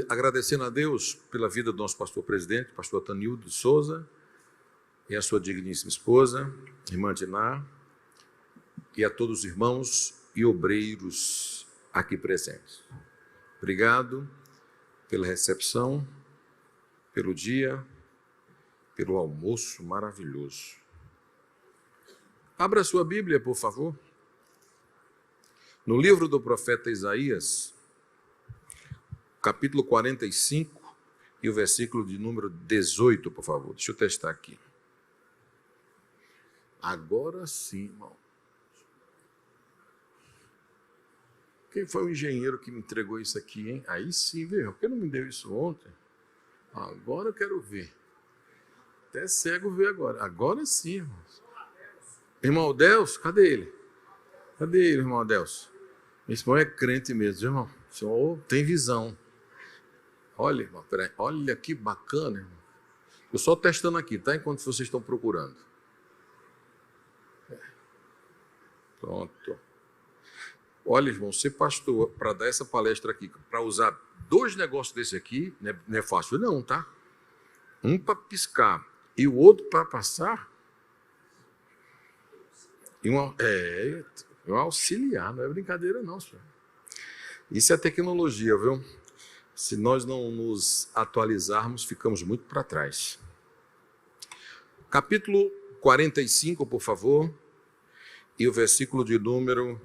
Agradecendo a Deus pela vida do nosso pastor presidente, pastor Tanildo de Souza, e a sua digníssima esposa, irmã Diná, e a todos os irmãos e obreiros aqui presentes. Obrigado pela recepção, pelo dia, pelo almoço maravilhoso. Abra sua Bíblia, por favor. No livro do profeta Isaías, capítulo 45 e o versículo de número 18, por favor. Deixa eu testar aqui. Agora sim, irmão. Quem foi o engenheiro que me entregou isso aqui, hein? Aí sim, viu? Por que não me deu isso ontem? Agora eu quero ver. Até cego ver agora. Agora sim, irmãos. Irmão Adelso, cadê ele? Cadê ele, irmão Adelso? Esse irmão é crente mesmo, irmão. O senhor tem visão. Olha, irmão, peraí. Olha que bacana, irmão. Eu só testando aqui, tá? Enquanto vocês estão procurando. Pronto. Olha, irmão, ser pastor, para dar essa palestra aqui, para usar 2 negócios desse aqui, não é fácil não, tá? Um para piscar e o outro para passar. E um auxiliar, não é brincadeira não, senhor. Isso é tecnologia, viu? Se nós não nos atualizarmos, ficamos muito para trás. Capítulo 45, por favor, e o versículo de número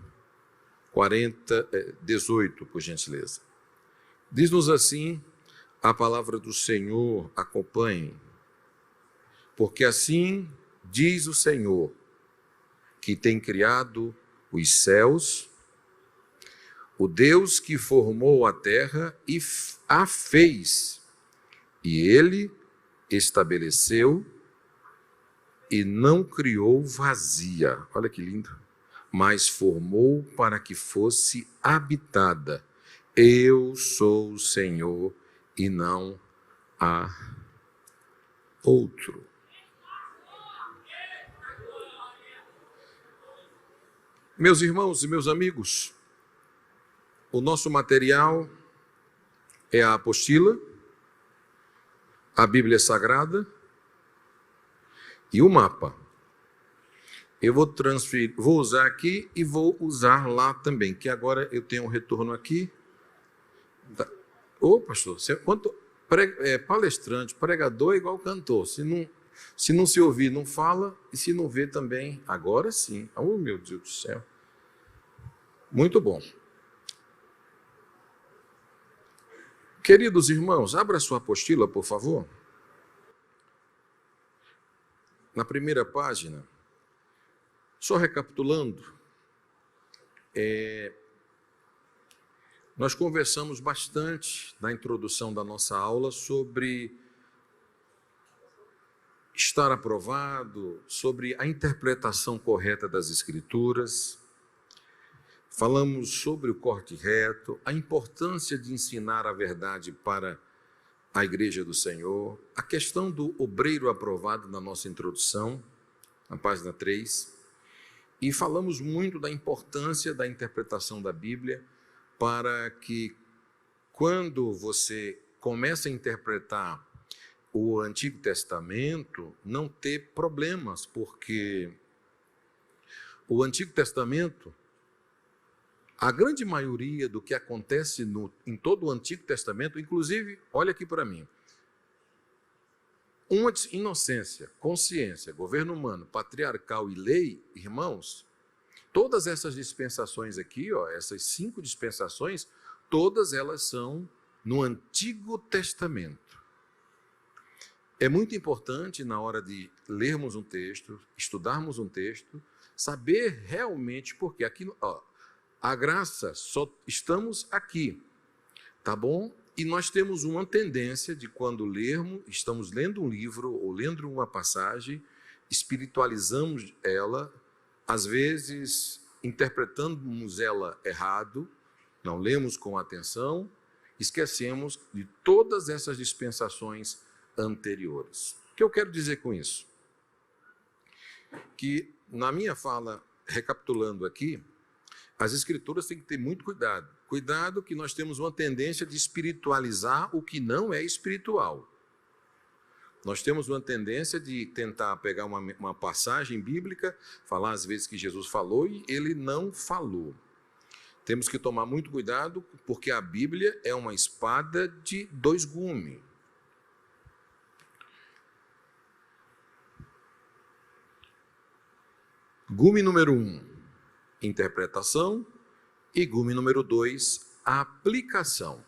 18, por gentileza. Diz-nos assim a palavra do Senhor, acompanhe. Porque assim diz o Senhor, que tem criado os céus, o Deus que formou a terra e a fez, e ele estabeleceu e não criou vazia. Olha que lindo. Mas formou para que fosse habitada. Eu sou o Senhor e não há outro. Meus irmãos e meus amigos, o nosso material é a apostila, a Bíblia Sagrada e o mapa. Eu vou usar aqui e vou usar lá também, que agora eu tenho um retorno aqui. Ô, pastor, palestrante, pregador é igual cantor. Se não se ouvir, não fala, e se não ver também, agora sim. Oh, meu Deus do céu. Muito bom. Queridos irmãos, abra sua apostila, por favor. Na primeira página, só recapitulando, nós conversamos bastante na introdução da nossa aula sobre estar aprovado, sobre a interpretação correta das Escrituras. Falamos sobre o corte reto, a importância de ensinar a verdade para a Igreja do Senhor, a questão do obreiro aprovado na nossa introdução, na página 3, e falamos muito da importância da interpretação da Bíblia para que, quando você começa a interpretar o Antigo Testamento, não ter problemas, porque o Antigo Testamento, a grande maioria do que acontece em todo o Antigo Testamento, inclusive, olha aqui para mim, uma inocência, consciência, governo humano, patriarcal e lei, irmãos, todas essas dispensações aqui, essas 5 dispensações, todas elas são no Antigo Testamento. É muito importante, na hora de lermos um texto, estudarmos um texto, saber realmente por quê. Aqui, a graça, só estamos aqui, tá bom? E nós temos uma tendência de, quando lermos, estamos lendo um livro ou lendo uma passagem, espiritualizamos ela, às vezes interpretamos ela errado, não lemos com atenção, esquecemos de todas essas dispensações anteriores. O que eu quero dizer com isso? Que, na minha fala, recapitulando aqui, as Escrituras têm que ter muito cuidado. Cuidado que nós temos uma tendência de espiritualizar o que não é espiritual. Nós temos uma tendência de tentar pegar uma passagem bíblica, falar às vezes que Jesus falou e ele não falou. Temos que tomar muito cuidado, porque a Bíblia é uma espada de dois gumes. Gume número 1, interpretação, e gume número 2, aplicação.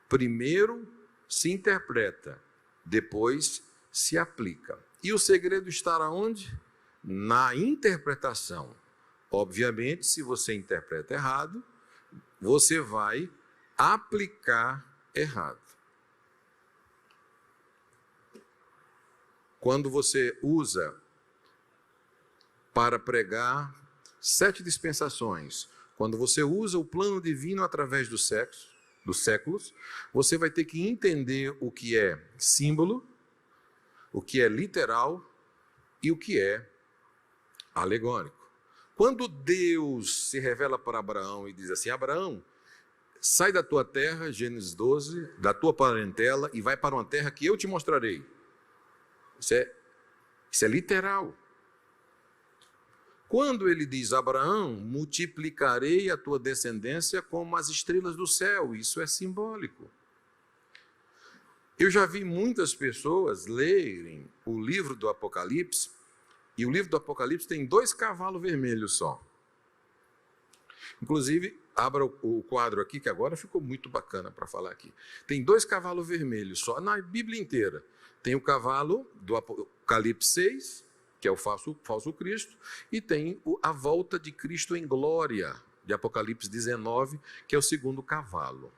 Primeiro se interpreta, depois se aplica. E o segredo está onde? Na interpretação. Obviamente, se você interpreta errado, você vai aplicar errado. Quando você usa para pregar 7 dispensações, quando você usa o plano divino através dos séculos, você vai ter que entender o que é símbolo, o que é literal e o que é alegórico. Quando Deus se revela para Abraão e diz assim: Abraão, sai da tua terra, Gênesis 12, da tua parentela e vai para uma terra que eu te mostrarei. Isso é literal. Quando ele diz: Abraão, multiplicarei a tua descendência como as estrelas do céu, isso é simbólico. Eu já vi muitas pessoas lerem o livro do Apocalipse, e o livro do Apocalipse tem 2 cavalos vermelhos só. Inclusive, abra o quadro aqui, que agora ficou muito bacana para falar aqui. Tem 2 cavalos vermelhos só, na Bíblia inteira. Tem o cavalo do Apocalipse 6, que é o falso Cristo, e tem a volta de Cristo em glória, de Apocalipse 19, que é o 2º cavalo.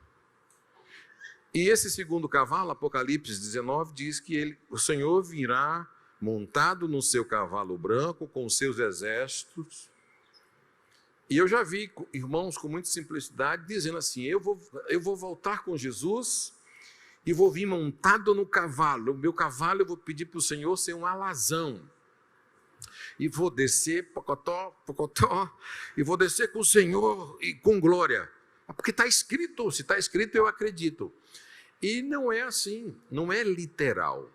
E esse 2º cavalo, Apocalipse 19, diz que o Senhor virá montado no seu cavalo branco, com os seus exércitos. E eu já vi irmãos com muita simplicidade dizendo assim: eu vou voltar com Jesus e vou vir montado no cavalo. O meu cavalo eu vou pedir para o Senhor ser um alazão. E vou descer, pocotó, e vou descer com o Senhor e com glória. Porque está escrito, se está escrito eu acredito. E não é assim, não é literal.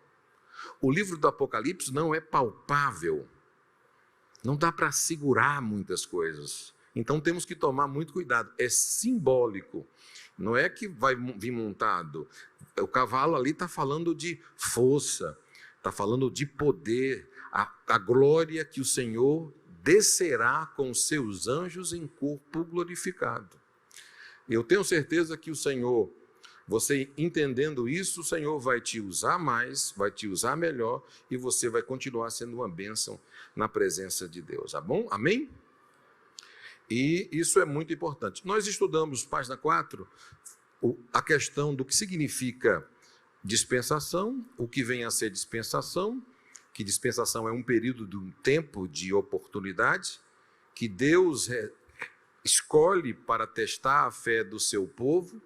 O livro do Apocalipse não é palpável. Não dá para segurar muitas coisas. Então temos que tomar muito cuidado. É simbólico. Não é que vai vir montado. O cavalo ali está falando de força, está falando de poder, a glória que o Senhor descerá com os seus anjos em corpo glorificado. Eu tenho certeza que o Senhor, você entendendo isso, o Senhor vai te usar mais, vai te usar melhor e você vai continuar sendo uma bênção na presença de Deus, tá bom? Amém? E isso é muito importante. Nós estudamos, página 4, a questão do que significa dispensação, o que vem a ser dispensação, que dispensação é um período de um tempo de oportunidade, que Deus escolhe para testar a fé do seu povo,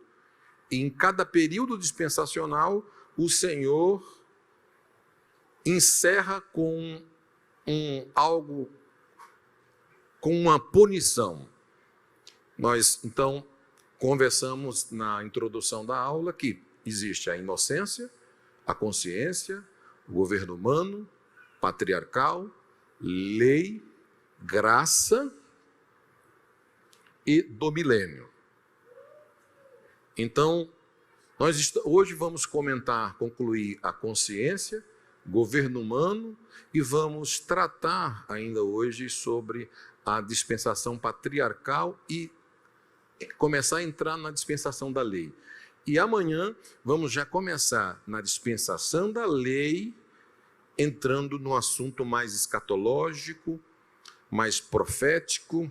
e em cada período dispensacional, o Senhor encerra com algo, com uma punição. Nós, então, conversamos na introdução da aula que existe a inocência, a consciência, o governo humano, patriarcal, lei, graça e do milênio. Então, nós hoje vamos concluir a consciência, governo humano, e vamos tratar ainda hoje sobre a dispensação patriarcal e começar a entrar na dispensação da lei. E amanhã vamos já começar na dispensação da lei, entrando no assunto mais escatológico, mais profético,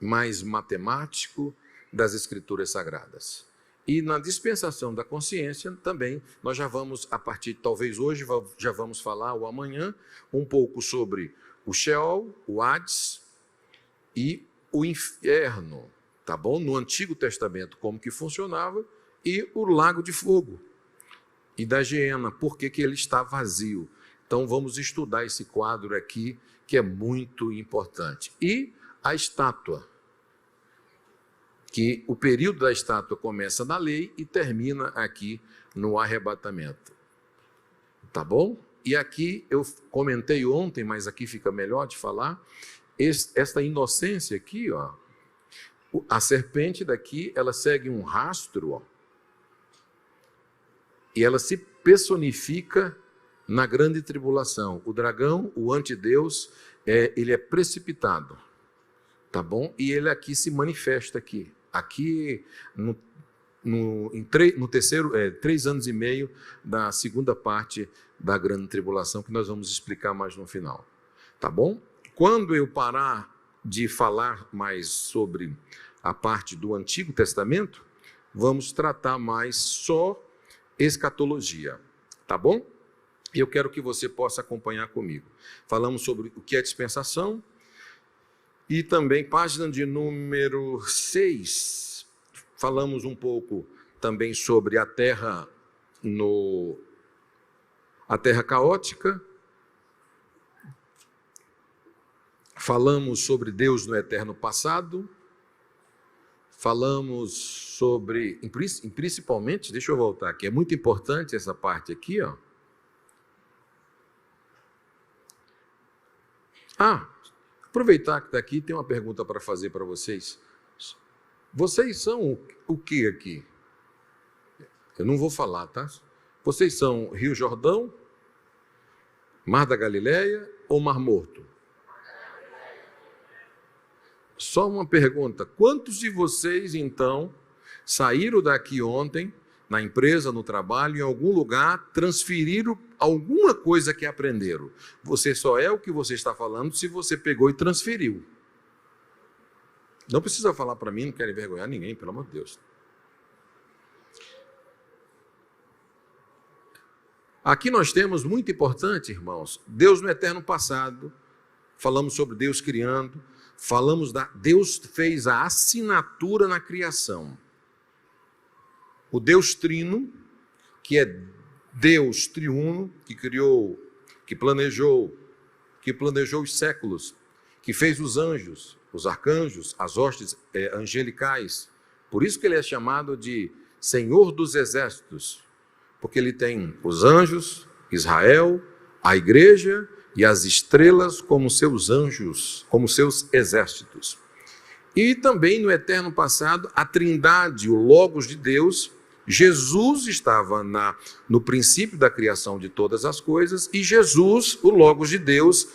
mais matemático das Escrituras Sagradas. E na dispensação da consciência também, nós já vamos, a partir, talvez hoje, já vamos falar, ou amanhã, um pouco sobre o Sheol, o Hades e o inferno, tá bom? No Antigo Testamento, como que funcionava, e o lago de fogo. E da Geena, por que ele está vazio. Então vamos estudar esse quadro aqui, que é muito importante. E a estátua, que o período da estátua começa na lei e termina aqui no arrebatamento. Tá bom? E aqui eu comentei ontem, mas aqui fica melhor de falar, esta inocência aqui, ó, a serpente daqui, ela segue um rastro, ó, e ela se personifica na grande tribulação. O dragão, o antideus, ele é precipitado, tá bom? E ele aqui se manifesta aqui. Aqui, no terceiro, 3 anos e meio da segunda parte da grande tribulação, que nós vamos explicar mais no final, tá bom? Quando eu parar de falar mais sobre a parte do Antigo Testamento, vamos tratar mais só escatologia, tá bom? E eu quero que você possa acompanhar comigo. Falamos sobre o que é dispensação e também, página de número 6, falamos um pouco também sobre a terra caótica. Falamos sobre Deus no eterno passado. Falamos sobre, principalmente, deixa eu voltar aqui, é muito importante essa parte aqui, ó. Aproveitar que está aqui, tem uma pergunta para fazer para vocês. Vocês são o que aqui? Eu não vou falar, tá? Vocês são Rio Jordão, Mar da Galileia ou Mar Morto? Só uma pergunta, quantos de vocês, então, saíram daqui ontem, na empresa, no trabalho, em algum lugar, transferiram alguma coisa que aprenderam? Você só é o que você está falando se você pegou e transferiu. Não precisa falar para mim, não quero envergonhar ninguém, pelo amor de Deus. Aqui nós temos, muito importante, irmãos, Deus no eterno passado, falamos sobre Deus criando, falamos Deus fez a assinatura na criação. O Deus Trino, que é Deus triuno, que criou, que planejou os séculos, que fez os anjos, os arcanjos, as hostes angelicais. Por isso que ele é chamado de Senhor dos Exércitos, porque ele tem os anjos, Israel, a igreja e as estrelas como seus anjos, como seus exércitos. E também no eterno passado, a Trindade, o Logos de Deus, Jesus estava no princípio da criação de todas as coisas e Jesus, o Logos de Deus,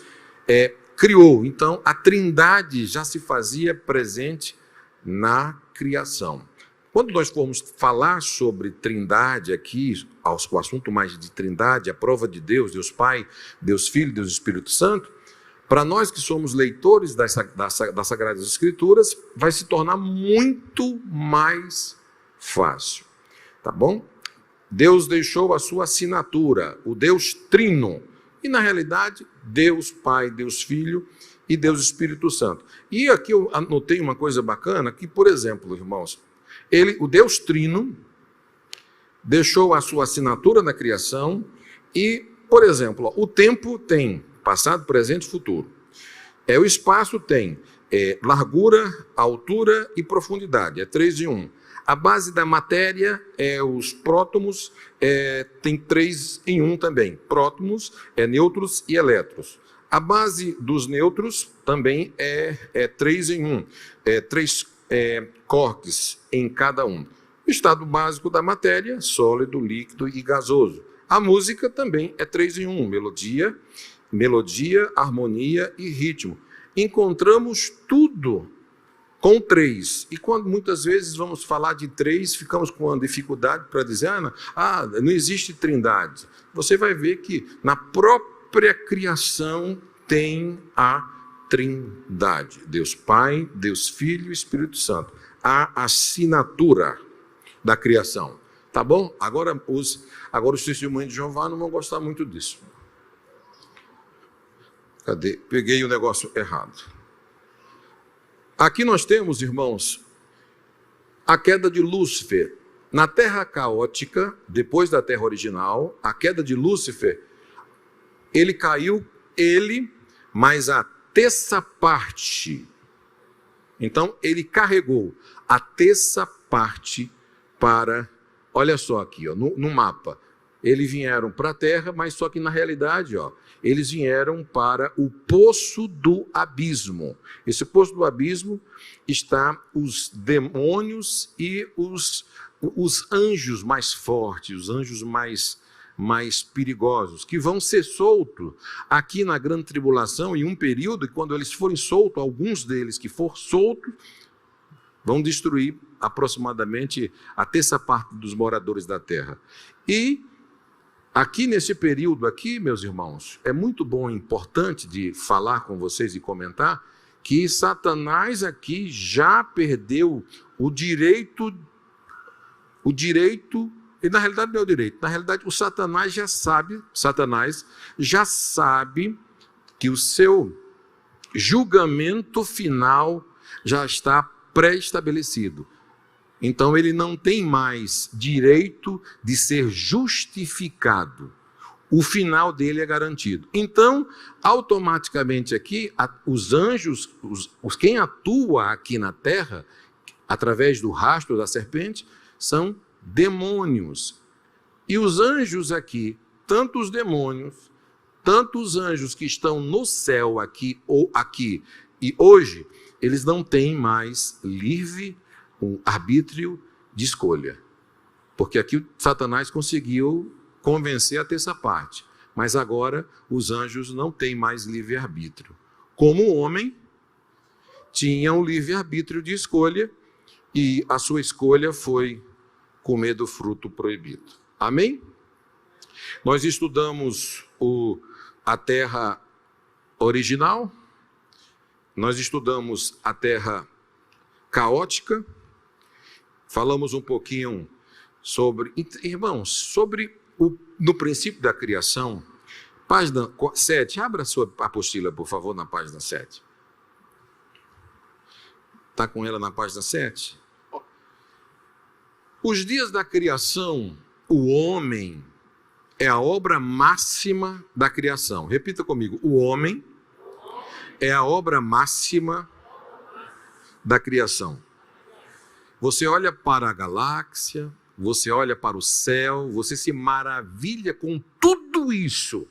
criou. Então, a Trindade já se fazia presente na criação. Quando nós formos falar sobre Trindade aqui, o assunto mais de Trindade, a prova de Deus, Deus Pai, Deus Filho, Deus Espírito Santo, para nós que somos leitores das Sagradas Escrituras, vai se tornar muito mais fácil, tá bom? Deus deixou a sua assinatura, o Deus Trino, e na realidade, Deus Pai, Deus Filho e Deus Espírito Santo. E aqui eu anotei uma coisa bacana, que, por exemplo, irmãos, o Deus Trino deixou a sua assinatura na criação e, por exemplo, o tempo tem passado, presente e futuro. O espaço tem largura, altura e profundidade, 3 em 1. A base da matéria os prótomos, tem 3 em 1 também. Prótomos, nêutrons e elétrons. A base dos nêutrons também é 3 em 1. 3 quarks em cada um. O estado básico da matéria, sólido, líquido e gasoso. A música também é 3 em 1. Melodia, harmonia e ritmo. Encontramos tudo com 3. E quando muitas vezes vamos falar de 3, ficamos com uma dificuldade para dizer, não existe trindade. Você vai ver que na própria criação tem a Trindade. Deus Pai, Deus Filho e Espírito Santo. A assinatura da criação. Tá bom? Agora os testemunhos de Jeová não vão gostar muito disso. Cadê? Peguei o negócio errado. Aqui nós temos, irmãos, a queda de Lúcifer. Na terra caótica, depois da terra original, a queda de Lúcifer, ele caiu, mas a terça parte Então, ele carregou a terça parte para, olha só aqui, ó, no mapa, eles vieram para a terra, mas só que na realidade, ó, eles vieram para o poço do abismo. Esse poço do abismo está os demônios e os anjos mais fortes, os anjos mais perigosos, que vão ser soltos aqui na grande tribulação em um período, e quando eles forem soltos, alguns deles que for soltos, vão destruir aproximadamente a terça parte dos moradores da terra. E aqui nesse período aqui, meus irmãos, é muito bom e importante de falar com vocês e comentar que Satanás aqui já perdeu o direito, e na realidade não é o direito, na realidade o Satanás já sabe que o seu julgamento final já está pré-estabelecido. Então ele não tem mais direito de ser justificado. O final dele é garantido. Então, automaticamente aqui, os anjos, quem atua aqui na terra, através do rastro da serpente, são demônios. E os anjos aqui, tanto os demônios, tanto os anjos que estão no céu aqui ou aqui, e hoje, eles não têm mais livre arbítrio de escolha. Porque aqui Satanás conseguiu convencer a terça parte. Mas agora os anjos não têm mais livre arbítrio. Como o homem tinha um livre arbítrio de escolha, e a sua escolha foi comer do fruto proibido. Amém? Nós estudamos a terra original, nós estudamos a terra caótica, falamos um pouquinho sobre, irmãos, no princípio da criação, página 7, abra a sua apostila, por favor, na página 7. Está com ela na página 7? Os dias da criação, o homem é a obra máxima da criação. Repita comigo, o homem é a obra máxima da criação. Você olha para a galáxia, você olha para o céu, você se maravilha com tudo isso.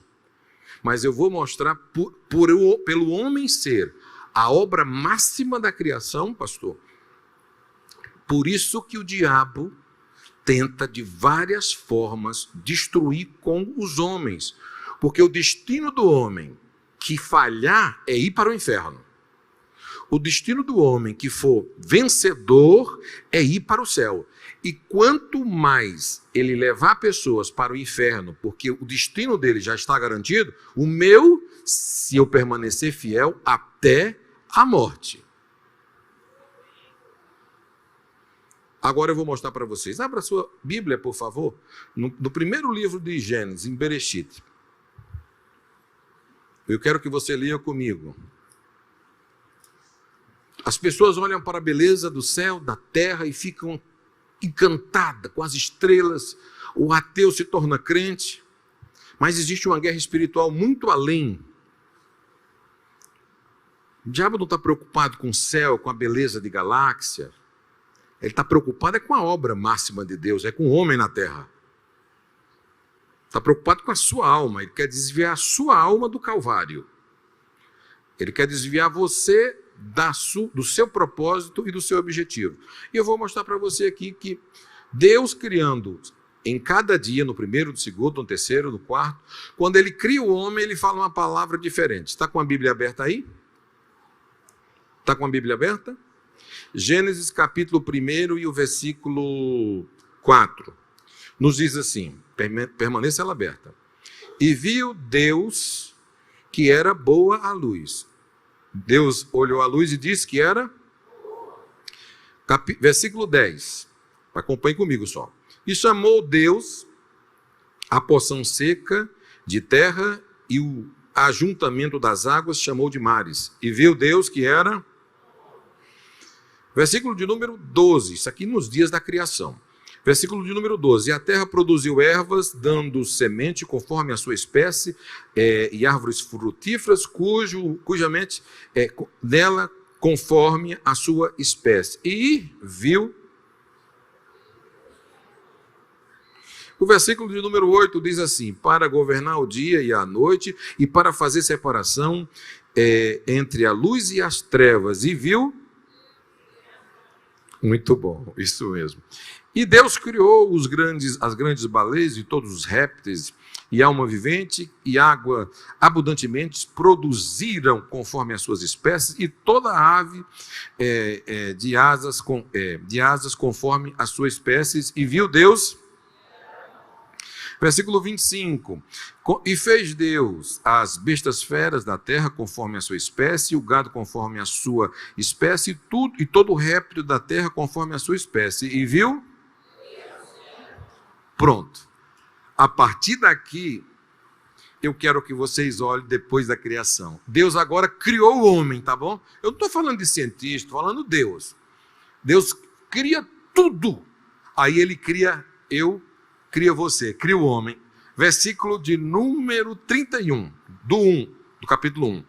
Mas eu vou mostrar pelo homem ser a obra máxima da criação, pastor. Por isso que o diabo tenta de várias formas destruir com os homens. Porque o destino do homem que falhar é ir para o inferno. O destino do homem que for vencedor é ir para o céu. E quanto mais ele levar pessoas para o inferno, porque o destino dele já está garantido, o meu, se eu permanecer fiel até a morte. Agora eu vou mostrar para vocês. Abra a sua Bíblia, por favor, no primeiro livro de Gênesis, em Bereshit. Eu quero que você leia comigo. As pessoas olham para a beleza do céu, da terra e ficam encantadas com as estrelas. O ateu se torna crente. Mas existe uma guerra espiritual muito além. O diabo não está preocupado com o céu, com a beleza de galáxia. Ele está preocupado com a obra máxima de Deus, é com o homem na terra. Está preocupado com a sua alma, ele quer desviar a sua alma do Calvário. Ele quer desviar você do seu propósito e do seu objetivo. E eu vou mostrar para você aqui que Deus criando em cada dia, no primeiro, no segundo, no terceiro, no quarto, quando ele cria o homem, ele fala uma palavra diferente. Está com a Bíblia aberta aí? Está com a Bíblia aberta? Gênesis capítulo 1 e o versículo 4. Nos diz assim, permaneça ela aberta. E viu Deus que era boa a luz. Deus olhou a luz e disse que era... Versículo 10. Acompanhe comigo só. E chamou Deus a porção seca de terra e o ajuntamento das águas chamou de mares. E viu Deus que era... Versículo de número 12, isso aqui nos dias da criação. Versículo de número 12, e a terra produziu ervas, dando semente conforme a sua espécie, e árvores frutíferas, cuja mente nela conforme a sua espécie. E viu. O versículo de número 8 diz assim: para governar o dia e a noite, e para fazer separação entre a luz e as trevas. E viu. Muito bom, isso mesmo. E Deus criou as grandes baleias e todos os répteis, e alma vivente e água abundantemente produziram conforme as suas espécies, e toda ave de asas conforme as suas espécies. E viu Deus. Versículo 25. E fez Deus as bestas feras da terra conforme a sua espécie, o gado conforme a sua espécie, e todo o réptil da terra conforme a sua espécie. E viu? Pronto. A partir daqui, eu quero que vocês olhem depois da criação. Deus agora criou o homem, tá bom? Eu não estou falando de cientista, estou falando de Deus. Deus cria tudo. Aí ele cria cria você, cria o homem. Versículo de número 31, do capítulo 1.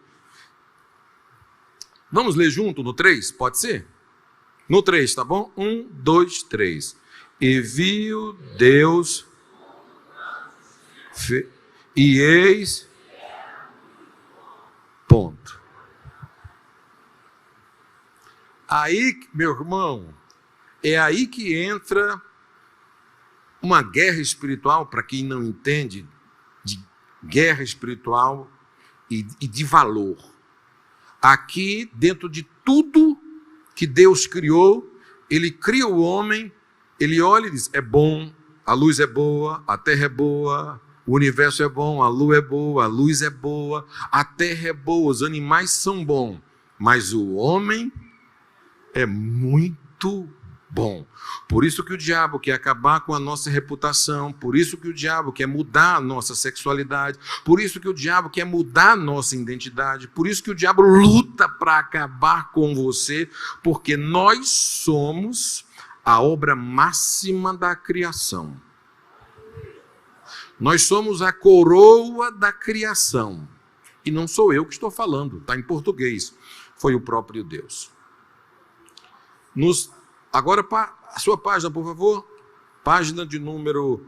Vamos ler junto no 3, pode ser? No 3, tá bom? 1, 2, 3. E viu Deus, e eis, ponto. Aí, meu irmão, é aí que entra uma guerra espiritual, para quem não entende, de guerra espiritual e de valor. Aqui, dentro de tudo que Deus criou, ele cria o homem, ele olha e diz, é bom, a luz é boa, a terra é boa, o universo é bom, a lua é boa, a luz é boa, a terra é boa, os animais são bons, mas o homem é muito bom. Por isso que o diabo quer acabar com a nossa reputação, por isso que o diabo quer mudar a nossa sexualidade, por isso que o diabo quer mudar a nossa identidade, por isso que o diabo luta para acabar com você, porque nós somos a obra máxima da criação. Nós somos a coroa da criação. E não sou eu que estou falando, está em português. Foi o próprio Deus. Agora, a sua página, por favor. Página de número...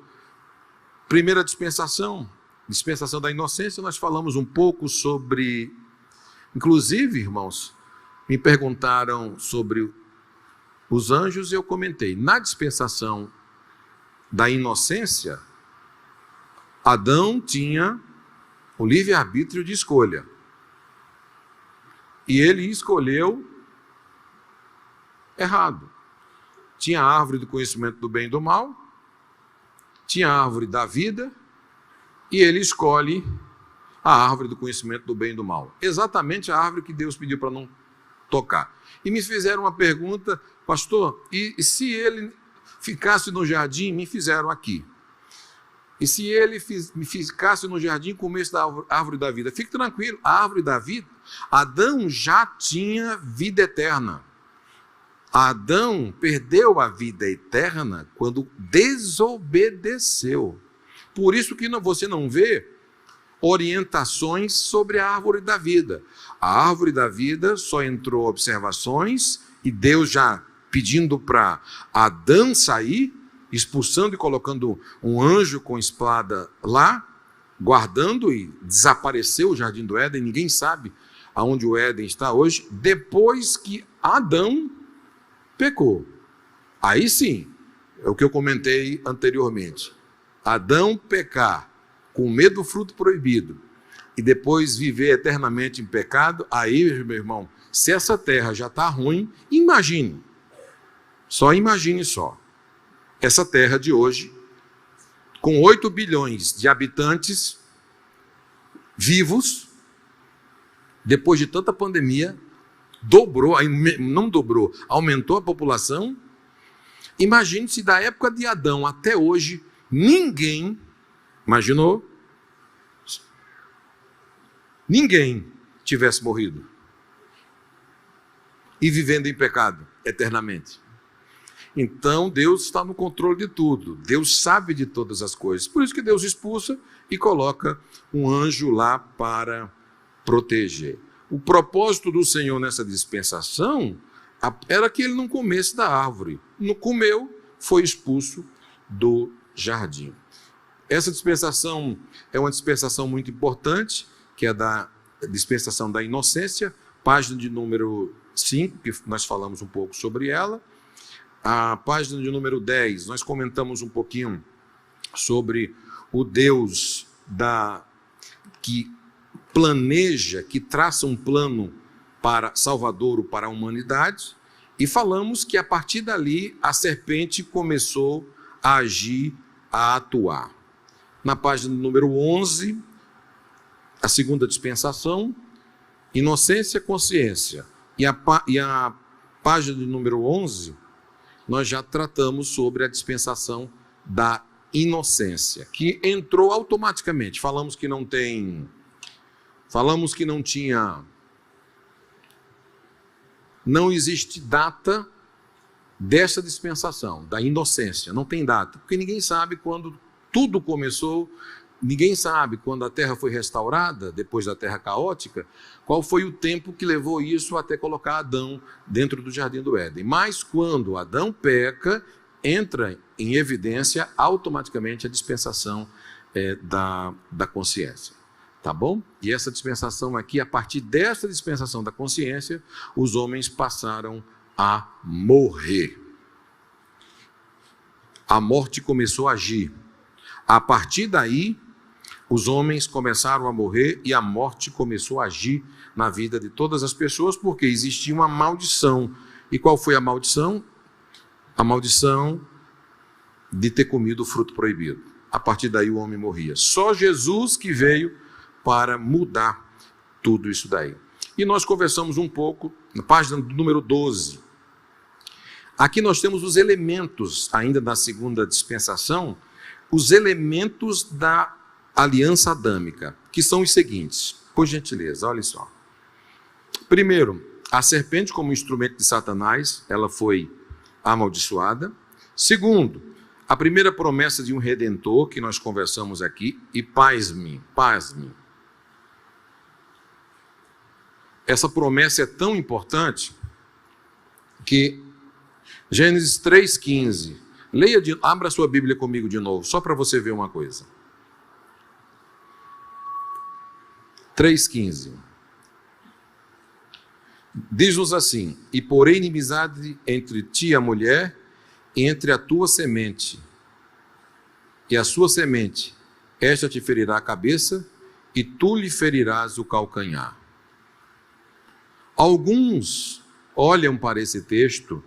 Primeira dispensação. Dispensação da inocência. Nós falamos um pouco sobre... Inclusive, irmãos, me perguntaram sobre os anjos e eu comentei. Na dispensação da inocência, Adão tinha o livre-arbítrio de escolha. E ele escolheu errado. Tinha a árvore do conhecimento do bem e do mal, tinha a árvore da vida, e ele escolhe a árvore do conhecimento do bem e do mal. Exatamente a árvore que Deus pediu para não tocar. E me fizeram uma pergunta, pastor, e se ele ficasse no jardim, me fizeram aqui. E se ele me ficasse no jardim e comesse da árvore da vida? Fique tranquilo, a árvore da vida, Adão já tinha vida eterna. Adão perdeu a vida eterna quando desobedeceu. Por isso que você não vê orientações sobre a árvore da vida. A árvore da vida só entrou observações e Deus já pedindo para Adão sair, expulsando e colocando um anjo com espada lá, guardando, e desapareceu o jardim do Éden. Ninguém sabe aonde o Éden está hoje, depois que Adão pecou. Aí sim, é o que eu comentei anteriormente. Adão pecar com medo do fruto proibido e depois viver eternamente em pecado, aí, meu irmão, se essa terra já está ruim, imagine só, essa terra de hoje, com 8 bilhões de habitantes vivos, depois de tanta pandemia, aumentou a população. Imagine se da época de Adão até hoje, ninguém tivesse morrido e vivendo em pecado eternamente. Então Deus está no controle de tudo, Deus sabe de todas as coisas, por isso que Deus expulsa e coloca um anjo lá para proteger. o propósito do Senhor nessa dispensação era que ele não comesse da árvore. Não comeu, foi expulso do jardim. Essa dispensação é uma dispensação muito importante, que é da dispensação da inocência, página de número 5, que nós falamos um pouco sobre ela. A página de número 10, nós comentamos um pouquinho sobre o Deus que planeja, que traça um plano para salvadouro para a humanidade, e falamos que a partir dali a serpente começou a agir, a atuar. Na página número 11, a segunda dispensação, inocência, consciência. E a página de número 11, nós já tratamos sobre a dispensação da inocência, que entrou automaticamente. Falamos que não existe data dessa dispensação, da inocência. Não tem data, porque ninguém sabe quando tudo começou, ninguém sabe quando a terra foi restaurada, depois da terra caótica, qual foi o tempo que levou isso até colocar Adão dentro do Jardim do Éden. Mas quando Adão peca, entra em evidência automaticamente a dispensação da consciência. Tá bom? E essa dispensação aqui, a partir dessa dispensação da consciência, os homens passaram a morrer. A morte começou a agir. A partir daí, os homens começaram a morrer e a morte começou a agir na vida de todas as pessoas, porque existia uma maldição. E qual foi a maldição? A maldição de ter comido o fruto proibido. A partir daí o homem morria. Só Jesus que veio para mudar tudo isso daí. E nós conversamos um pouco, na página número 12. Aqui nós temos os elementos, ainda da segunda dispensação, os elementos da aliança adâmica, que são os seguintes. Por gentileza, olha só. Primeiro, a serpente como instrumento de Satanás, ela foi amaldiçoada. Segundo, a primeira promessa de um redentor, que nós conversamos aqui, e pasme. Essa promessa é tão importante que Gênesis 3,15, abra sua Bíblia comigo de novo, só para você ver uma coisa. 3,15. Diz-nos assim: e porém inimizade entre ti e a mulher, e entre a tua semente e a sua semente, esta te ferirá a cabeça, e tu lhe ferirás o calcanhar. Alguns olham para esse texto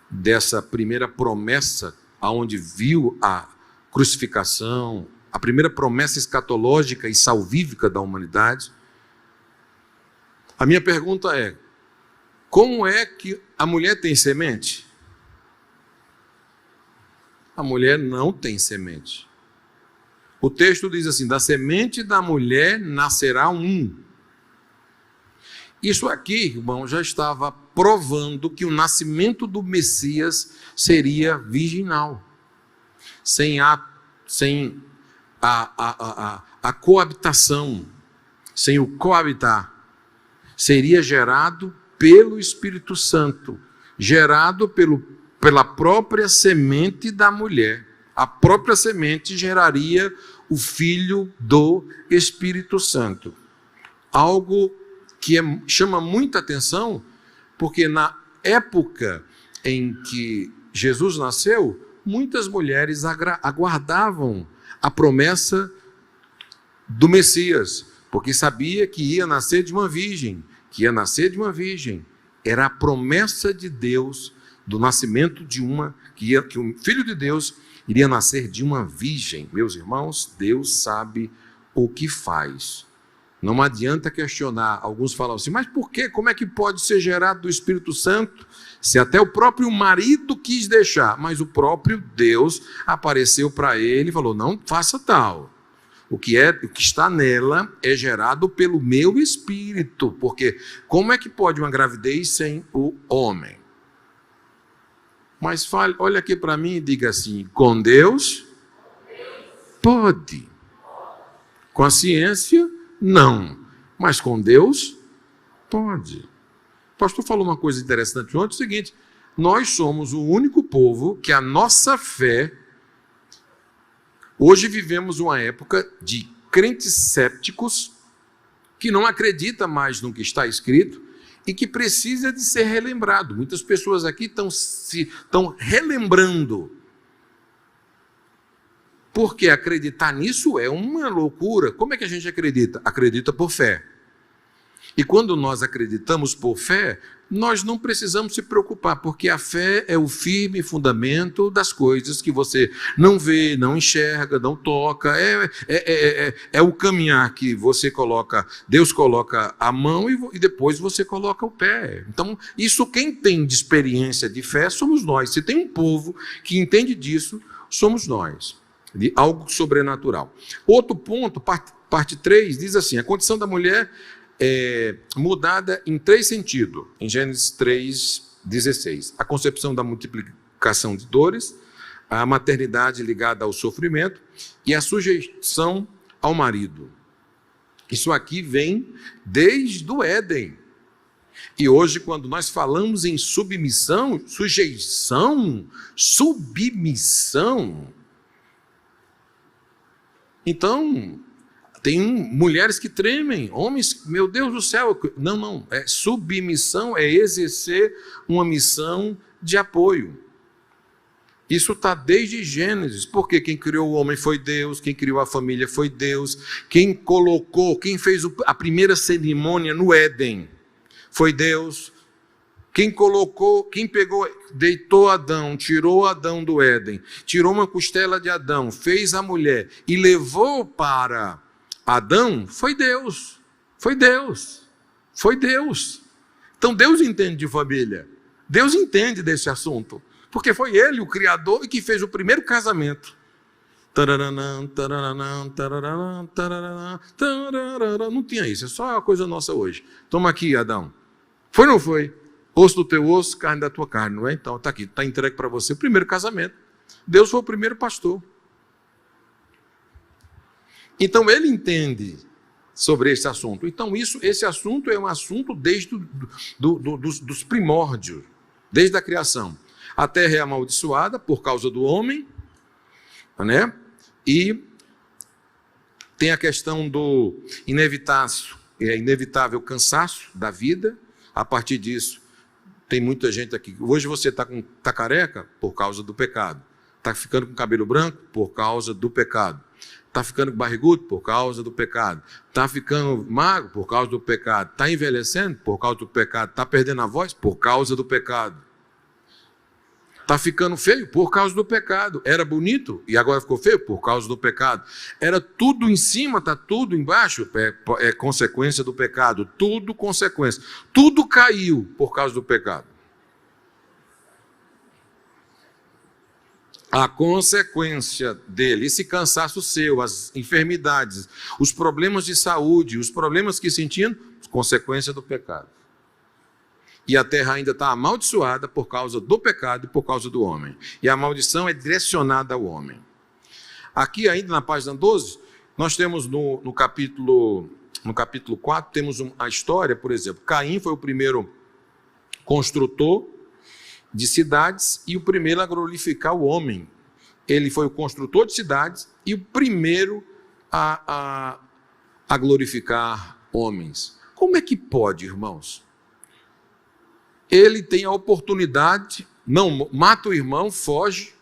dessa primeira promessa, aonde viu a crucificação, a primeira promessa escatológica e salvífica da humanidade. A minha pergunta é: como é que a mulher tem semente? A mulher não tem semente. O texto diz assim: da semente da mulher nascerá um. Isso aqui, irmão, já estava provando que o nascimento do Messias seria virginal, sem a coabitação, sem o coabitar. Seria gerado pelo Espírito Santo, gerado pela própria semente da mulher. A própria semente geraria o Filho do Espírito Santo. Algo que chama muita atenção, porque na época em que Jesus nasceu, muitas mulheres aguardavam a promessa do Messias, porque sabia que ia nascer de uma virgem, Era a promessa de Deus do nascimento de que o Filho de Deus iria nascer de uma virgem. Meus irmãos, Deus sabe o que faz. Não adianta questionar. Alguns falam assim: mas por quê? Como é que pode ser gerado do Espírito Santo, se até o próprio marido quis deixar? Mas o próprio Deus apareceu para ele e falou: não faça tal. O que está nela é gerado pelo meu Espírito. Porque como é que pode uma gravidez sem o homem? Mas olha aqui para mim e diga assim: com Deus pode. Com a ciência, não. mas com Deus pode. O pastor falou uma coisa interessante ontem, é o seguinte: nós somos o único povo que a nossa fé, hoje vivemos uma época de crentes sépticos, que não acredita mais no que está escrito e que precisa de ser relembrado. Muitas pessoas aqui estão relembrando, porque acreditar nisso é uma loucura. Como é que a gente acredita? Acredita por fé. E quando nós acreditamos por fé, nós não precisamos se preocupar, porque a fé é o firme fundamento das coisas que você não vê, não enxerga, não toca. É o caminhar que você coloca, Deus coloca a mão e depois você coloca o pé. Então, isso quem tem de experiência de fé somos nós. Se tem um povo que entende disso, somos nós, de algo sobrenatural. Outro ponto, parte 3, diz assim: a condição da mulher é mudada em 3 sentidos, em Gênesis 3:16. A concepção da multiplicação de dores, a maternidade ligada ao sofrimento e a sujeição ao marido. Isso aqui vem desde o Éden. E hoje, quando nós falamos em submissão, sujeição, submissão, então tem mulheres que tremem, homens, meu Deus do céu, não, submissão é exercer uma missão de apoio. Isso está desde Gênesis, porque quem criou o homem foi Deus, quem criou a família foi Deus, quem fez a primeira cerimônia no Éden foi Deus, quem deitou Adão, tirou Adão do Éden, tirou uma costela de Adão, fez a mulher e levou para Adão, foi Deus. Então Deus entende de família, Deus entende desse assunto, porque foi Ele o Criador e que fez o primeiro casamento. Não tinha isso, é só uma coisa nossa hoje. Toma aqui, Adão. Foi ou não foi? Osso do teu osso, carne da tua carne, não é? Então está aqui, está entregue para você o primeiro casamento. Deus foi o primeiro pastor. Então ele entende sobre esse assunto. Então esse assunto é um assunto desde dos primórdios, desde a criação. A terra é amaldiçoada por causa do homem, né? E tem a questão do inevitável cansaço da vida. A partir disso, tem muita gente aqui. Hoje você está careca por causa do pecado. Está ficando com cabelo branco por causa do pecado. Está ficando barrigudo por causa do pecado. Está ficando magro por causa do pecado. Está envelhecendo por causa do pecado. Está perdendo a voz por causa do pecado. Está ficando feio por causa do pecado. Era bonito e agora ficou feio por causa do pecado. Era tudo em cima, está tudo embaixo. É consequência do pecado. Tudo consequência. Tudo caiu por causa do pecado. A consequência dele, esse cansaço seu, as enfermidades, os problemas de saúde, os problemas que sentiam, consequência do pecado. E a terra ainda está amaldiçoada por causa do pecado e por causa do homem. E a maldição é direcionada ao homem. Aqui ainda na página 12, nós temos no capítulo 4, temos a história, por exemplo, Caim foi o primeiro construtor de cidades e o primeiro a glorificar o homem. Ele foi o construtor de cidades e o primeiro a glorificar homens. Como é que pode, irmãos? Ele tem a oportunidade, não, mata o irmão, foge,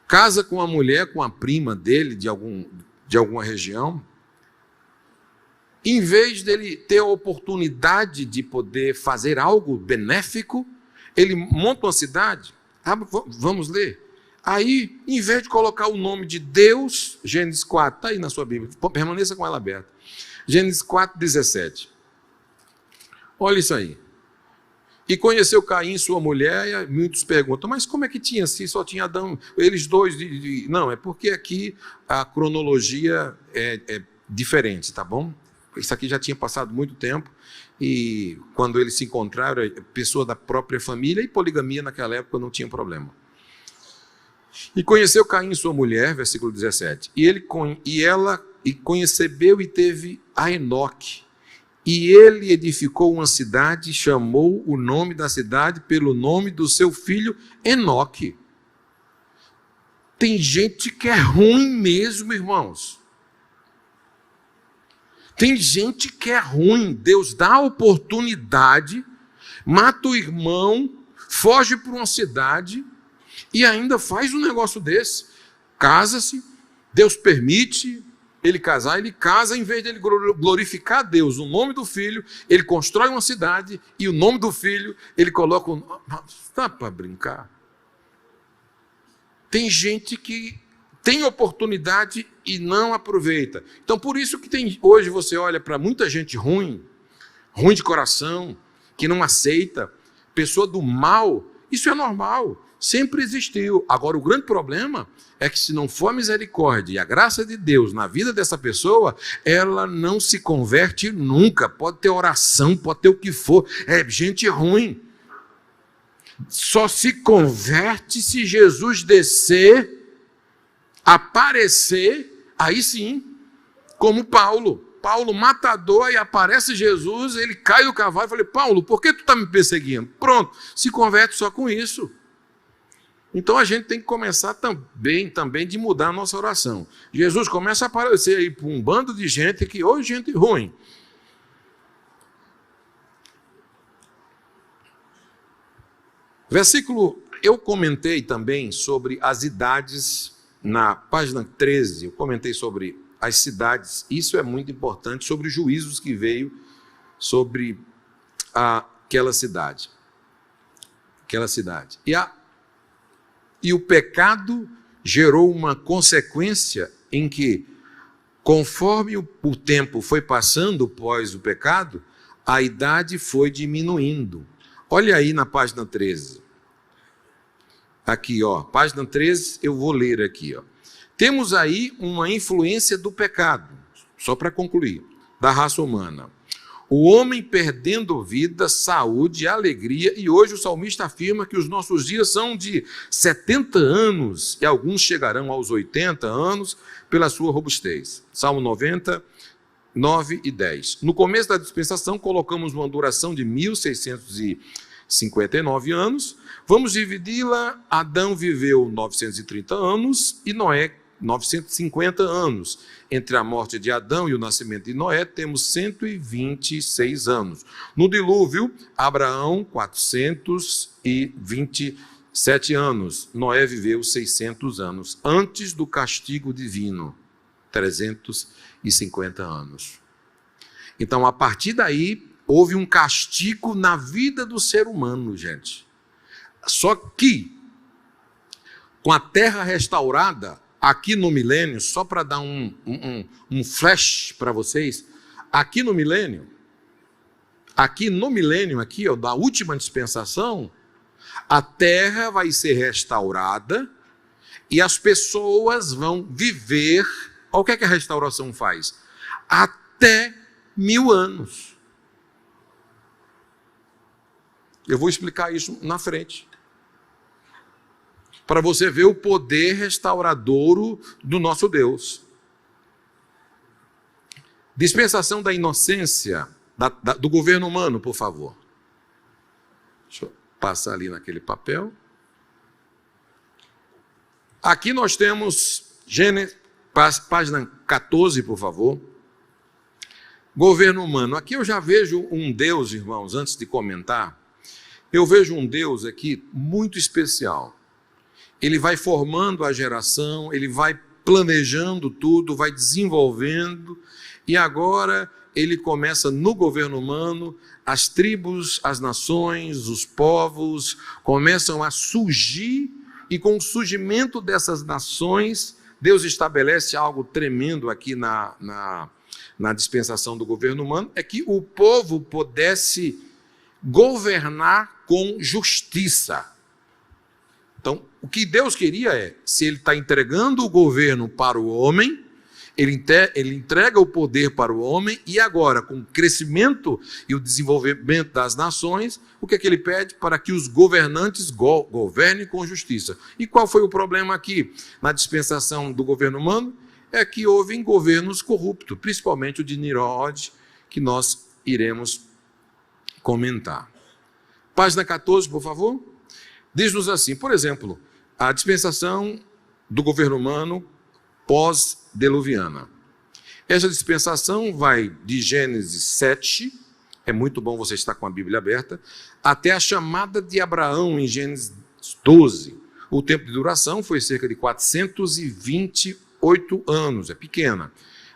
casa com a mulher, com a prima dele, de alguma região. Em vez dele ter a oportunidade de poder fazer algo benéfico, ele monta uma cidade. Vamos ler. Aí, em vez de colocar o nome de Deus, Gênesis 4, está aí na sua Bíblia, permaneça com ela aberta. Gênesis 4:17. Olha isso aí. E conheceu Caim, sua mulher, e muitos perguntam, mas como é que tinha, se só tinha Adão, eles dois? Não, é porque aqui a cronologia é diferente, tá bom? Isso aqui já tinha passado muito tempo, e quando eles se encontraram, pessoa da própria família, e poligamia naquela época não tinha problema. E conheceu Caim, sua mulher, versículo 17, e ela concebeu e teve a Enoque. E ele edificou uma cidade e chamou o nome da cidade pelo nome do seu filho Enoque. Tem gente que é ruim mesmo, irmãos. Tem gente que é ruim. Deus dá a oportunidade, mata o irmão, foge para uma cidade e ainda faz um negócio desse. Casa-se, Deus permite ele casar, ele casa, em vez de ele glorificar a Deus, o nome do filho, ele constrói uma cidade e o nome do filho, ele coloca Está para brincar? Tem gente que tem oportunidade e não aproveita. Então, por isso que hoje você olha para muita gente ruim de coração, que não aceita, pessoa do mal, isso é normal, sempre existiu. Agora, o grande problema é que se não for a misericórdia e a graça de Deus na vida dessa pessoa, ela não se converte nunca. Pode ter oração, pode ter o que for, é gente ruim. Só se converte se Jesus descer, aparecer, aí sim, como Paulo matador, aí aparece Jesus, ele cai do cavalo e fala: Paulo, por que tu está me perseguindo? Pronto, se converte só com isso. Então a gente tem que começar também de mudar a nossa oração. Jesus começa a aparecer aí para um bando de gente que hoje é gente ruim. Eu comentei também sobre as idades na página 13, eu comentei sobre as cidades, isso é muito importante, sobre os juízos que veio sobre aquela cidade. E o pecado gerou uma consequência em que, conforme o tempo foi passando após o pecado, a idade foi diminuindo. Olha aí na página 13. Aqui, página 13, eu vou ler aqui. Temos aí uma influência do pecado, só para concluir, da raça humana. O homem perdendo vida, saúde, alegria, e hoje o salmista afirma que os nossos dias são de 70 anos, e alguns chegarão aos 80 anos pela sua robustez. Salmo 90, 9 e 10. No começo da dispensação, colocamos uma duração de 1659 anos. Vamos dividi-la. Adão viveu 930 anos e Noé 950 anos. Entre a morte de Adão e o nascimento de Noé, temos 126 anos. No dilúvio, Abraão, 427 anos. Noé viveu 600 anos. Antes do castigo divino, 350 anos. Então, a partir daí, houve um castigo na vida do ser humano, gente. Só que, com a terra restaurada, aqui no milênio, só para dar um flash para vocês, aqui no milênio, da última dispensação, a terra vai ser restaurada e as pessoas vão viver. Olha o que a restauração faz? Até 1000 anos. Eu vou explicar isso na frente, para você ver o poder restauradouro do nosso Deus. Dispensação da inocência do governo humano, por favor. Deixa eu passar ali naquele papel. Aqui nós temos Gênesis, página 14, por favor. Governo humano. Aqui eu já vejo um Deus, irmãos, antes de comentar, eu vejo um Deus aqui muito especial. Ele vai formando a geração, ele vai planejando tudo, vai desenvolvendo, e agora ele começa no governo humano, as tribos, as nações, os povos começam a surgir, e com o surgimento dessas nações, Deus estabelece algo tremendo aqui na dispensação do governo humano, é que o povo pudesse governar com justiça. Então, o que Deus queria é, se ele está entregando o governo para o homem, ele entrega o poder para o homem, e agora, com o crescimento e o desenvolvimento das nações, o que é que ele pede? Para que os governantes governem com justiça. E qual foi o problema aqui na dispensação do governo humano? É que houve governos corruptos, principalmente o de Nimrod, que nós iremos comentar. Página 14, por favor. Diz-nos assim, por exemplo, a dispensação do governo humano pós-diluviana. Essa dispensação vai de Gênesis 7, é muito bom você estar com a Bíblia aberta, até a chamada de Abraão em Gênesis 12. O tempo de duração foi cerca de 428 anos, é pequena.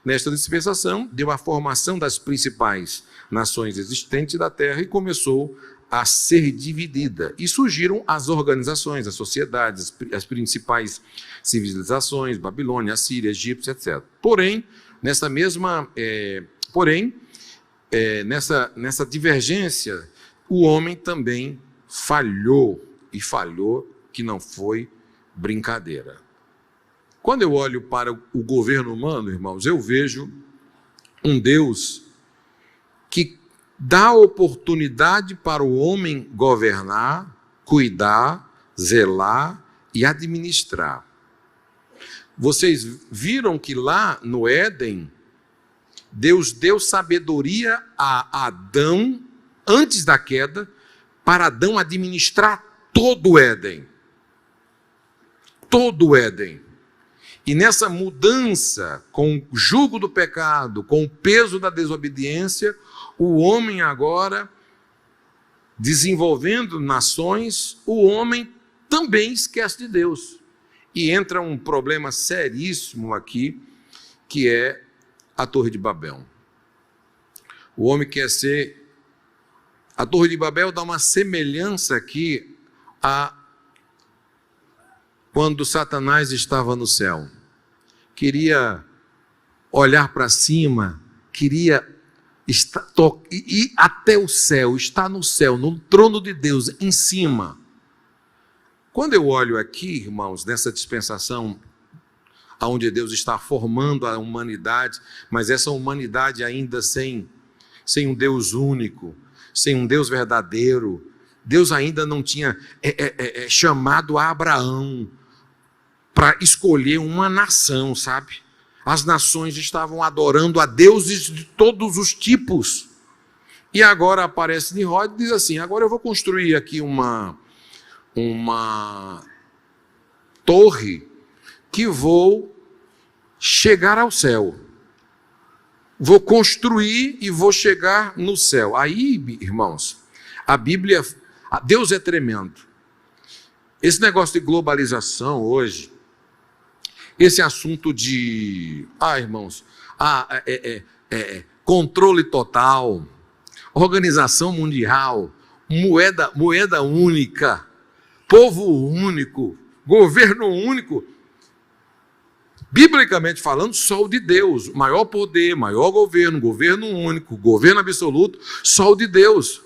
Nesta dispensação, deu a formação das principais nações existentes da terra e começou a ser dividida. E surgiram as organizações, as sociedades, as principais civilizações, Babilônia, Assíria, Egito, etc. Porém, nessa divergência, o homem também falhou, e falhou que não foi brincadeira. Quando eu olho para o governo humano, irmãos, eu vejo um Deus que dá oportunidade para o homem governar, cuidar, zelar e administrar. Vocês viram que lá no Éden, Deus deu sabedoria a Adão, antes da queda, para Adão administrar todo o Éden. Todo o Éden. E nessa mudança, com o jugo do pecado, com o peso da desobediência, o homem agora, desenvolvendo nações, o homem também esquece de Deus. E entra um problema seríssimo aqui, que é a Torre de Babel. O homem quer ser... A Torre de Babel dá uma semelhança aqui a quando Satanás estava no céu. Queria olhar para cima, queria ir até o céu, estar no céu, no trono de Deus, em cima. Quando eu olho aqui, irmãos, nessa dispensação, onde Deus está formando a humanidade, mas essa humanidade ainda sem um Deus único, sem um Deus verdadeiro, Deus ainda não tinha chamado a Abraão para escolher uma nação, sabe? As nações estavam adorando a deuses de todos os tipos. E agora aparece Nimrod e diz assim, agora eu vou construir aqui uma torre que vou chegar ao céu. Vou construir e vou chegar no céu. Aí, irmãos, a Bíblia, Deus é tremendo. Esse negócio de globalização hoje, esse assunto de, irmãos, controle total, organização mundial, moeda única, povo único, governo único, biblicamente falando, só o de Deus, maior poder, maior governo, governo único, governo absoluto, só o de Deus.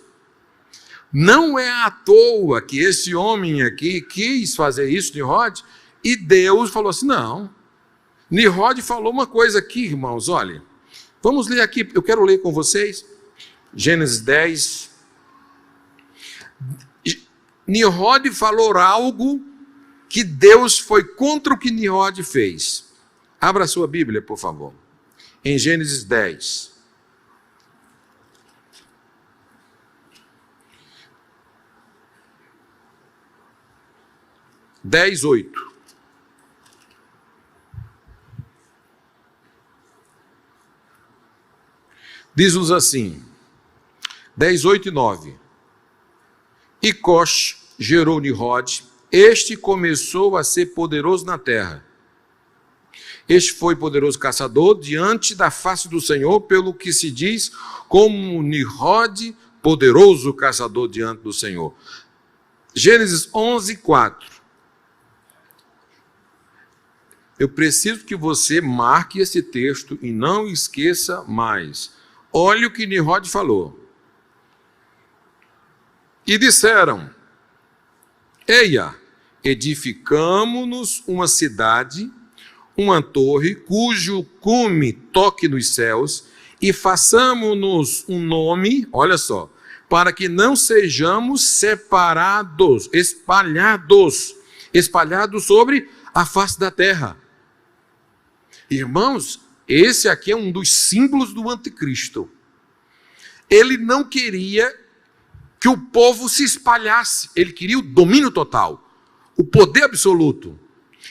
Não é à toa que esse homem aqui quis fazer isso, Nimrod, e Deus falou assim, não. Nimrod falou uma coisa aqui, irmãos, olha, vamos ler aqui, eu quero ler com vocês, Gênesis 10. Nimrod falou algo que Deus foi contra o que Nimrod fez. Abra a sua Bíblia, por favor, em Gênesis 10. Dez, 8. Diz-nos assim, 10, 8 e 9. E Cosh gerou Nimrod, este começou a ser poderoso na terra. Este foi poderoso caçador diante da face do Senhor, pelo que se diz como Nimrod, poderoso caçador diante do Senhor. Gênesis 11, 4. Eu preciso que você marque esse texto e não esqueça mais. Olha o que Nimrod falou. E disseram, eia, edificamo-nos uma cidade, uma torre, cujo cume toque nos céus, e façamo-nos um nome, olha só, para que não sejamos separados, espalhados sobre a face da terra. Irmãos, esse aqui é um dos símbolos do anticristo. Ele não queria que o povo se espalhasse. Ele queria o domínio total, o poder absoluto.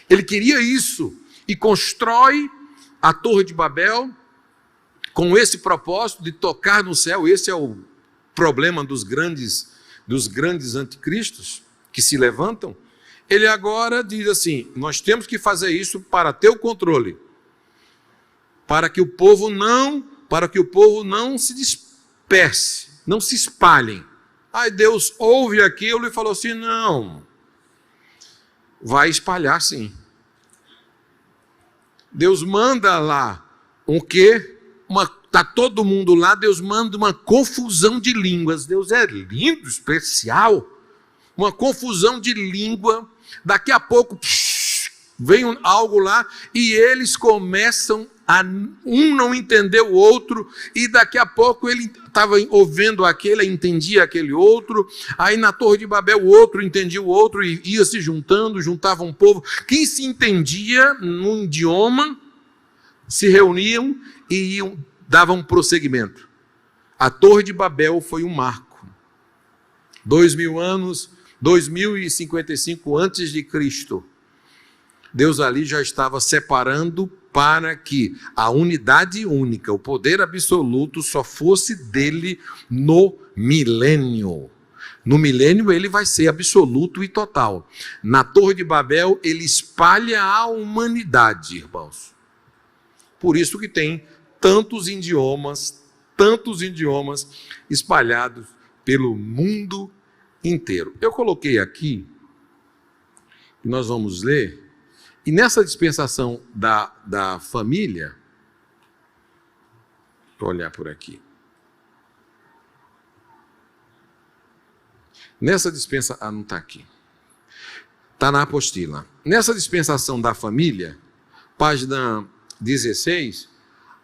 Ele queria isso e constrói a Torre de Babel com esse propósito de tocar no céu. Esse é o problema dos grandes anticristos que se levantam. Ele agora diz assim: nós temos que fazer isso para ter o controle, para que o povo não se disperse, não se espalhem. Aí Deus ouve aquilo e falou assim: não, vai espalhar sim. Deus manda lá o quê? Está todo mundo lá, Deus manda uma confusão de línguas. Deus é lindo, especial. Uma confusão de língua. Daqui a pouco vem algo lá e eles começam a um não entender o outro, e daqui a pouco ele estava ouvindo aquele, entendia aquele outro, aí na Torre de Babel o outro entendia o outro e ia se juntando, juntava um povo. Quem se entendia num idioma se reuniam e davam prosseguimento. A Torre de Babel foi um marco. 2000 anos, 2055 antes de Cristo, Deus ali já estava separando para que a unidade única, o poder absoluto, só fosse dele no milênio. No milênio ele vai ser absoluto e total. Na Torre de Babel ele espalha a humanidade, irmãos. Por isso que tem tantos idiomas espalhados pelo mundo inteiro. Eu coloquei aqui, e nós vamos ler, e nessa dispensação da família, vou olhar por aqui. Nessa dispensação, não está aqui. Está na apostila. Nessa dispensação da família, página 16,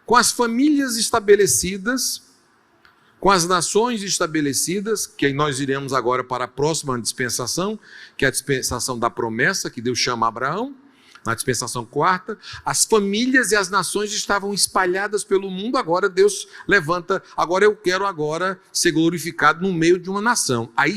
com as famílias estabelecidas, com as nações estabelecidas, que nós iremos agora para a próxima dispensação, que é a dispensação da promessa, que Deus chama Abraão, na dispensação quarta, as famílias e as nações estavam espalhadas pelo mundo. Agora Deus levanta, agora eu quero ser glorificado no meio de uma nação. Aí,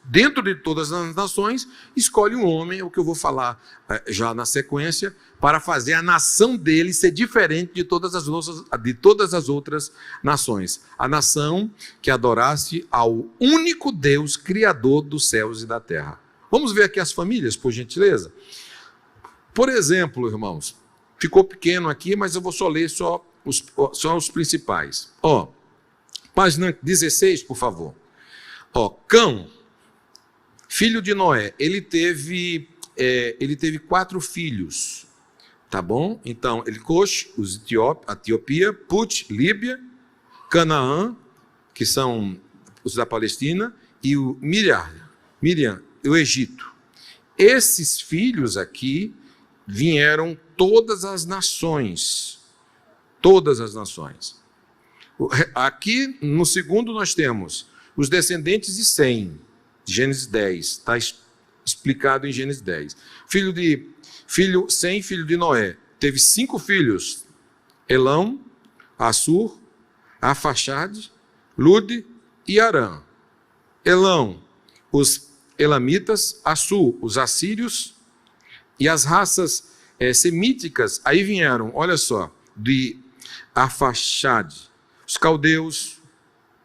dentro de todas as nações, escolhe um homem, é o que eu vou falar já na sequência, para fazer a nação dele ser diferente de todas as outras nações. A nação que adorasse ao único Deus, Criador dos céus e da terra. Vamos ver aqui as famílias, por gentileza? Por exemplo, irmãos, ficou pequeno aqui, mas eu vou só ler só os principais. Página 16, por favor. Cão, filho de Noé, ele teve 4 filhos, tá bom? Então, Elcosh, a Etiópia, Put, Líbia, Canaã, que são os da Palestina, e o Miriam, o Egito. Esses filhos aqui vieram todas as nações. Todas as nações. Aqui, no segundo, nós temos os descendentes de Sem, Gênesis 10. Está explicado em Gênesis 10. Sem, filho de Noé, teve 5 filhos. Elão, Assur, Afaxade, Lude e Arã. Elão, os elamitas, Assur, os assírios, e as raças semíticas, aí vieram, olha só, de Arfaxade, os caldeus,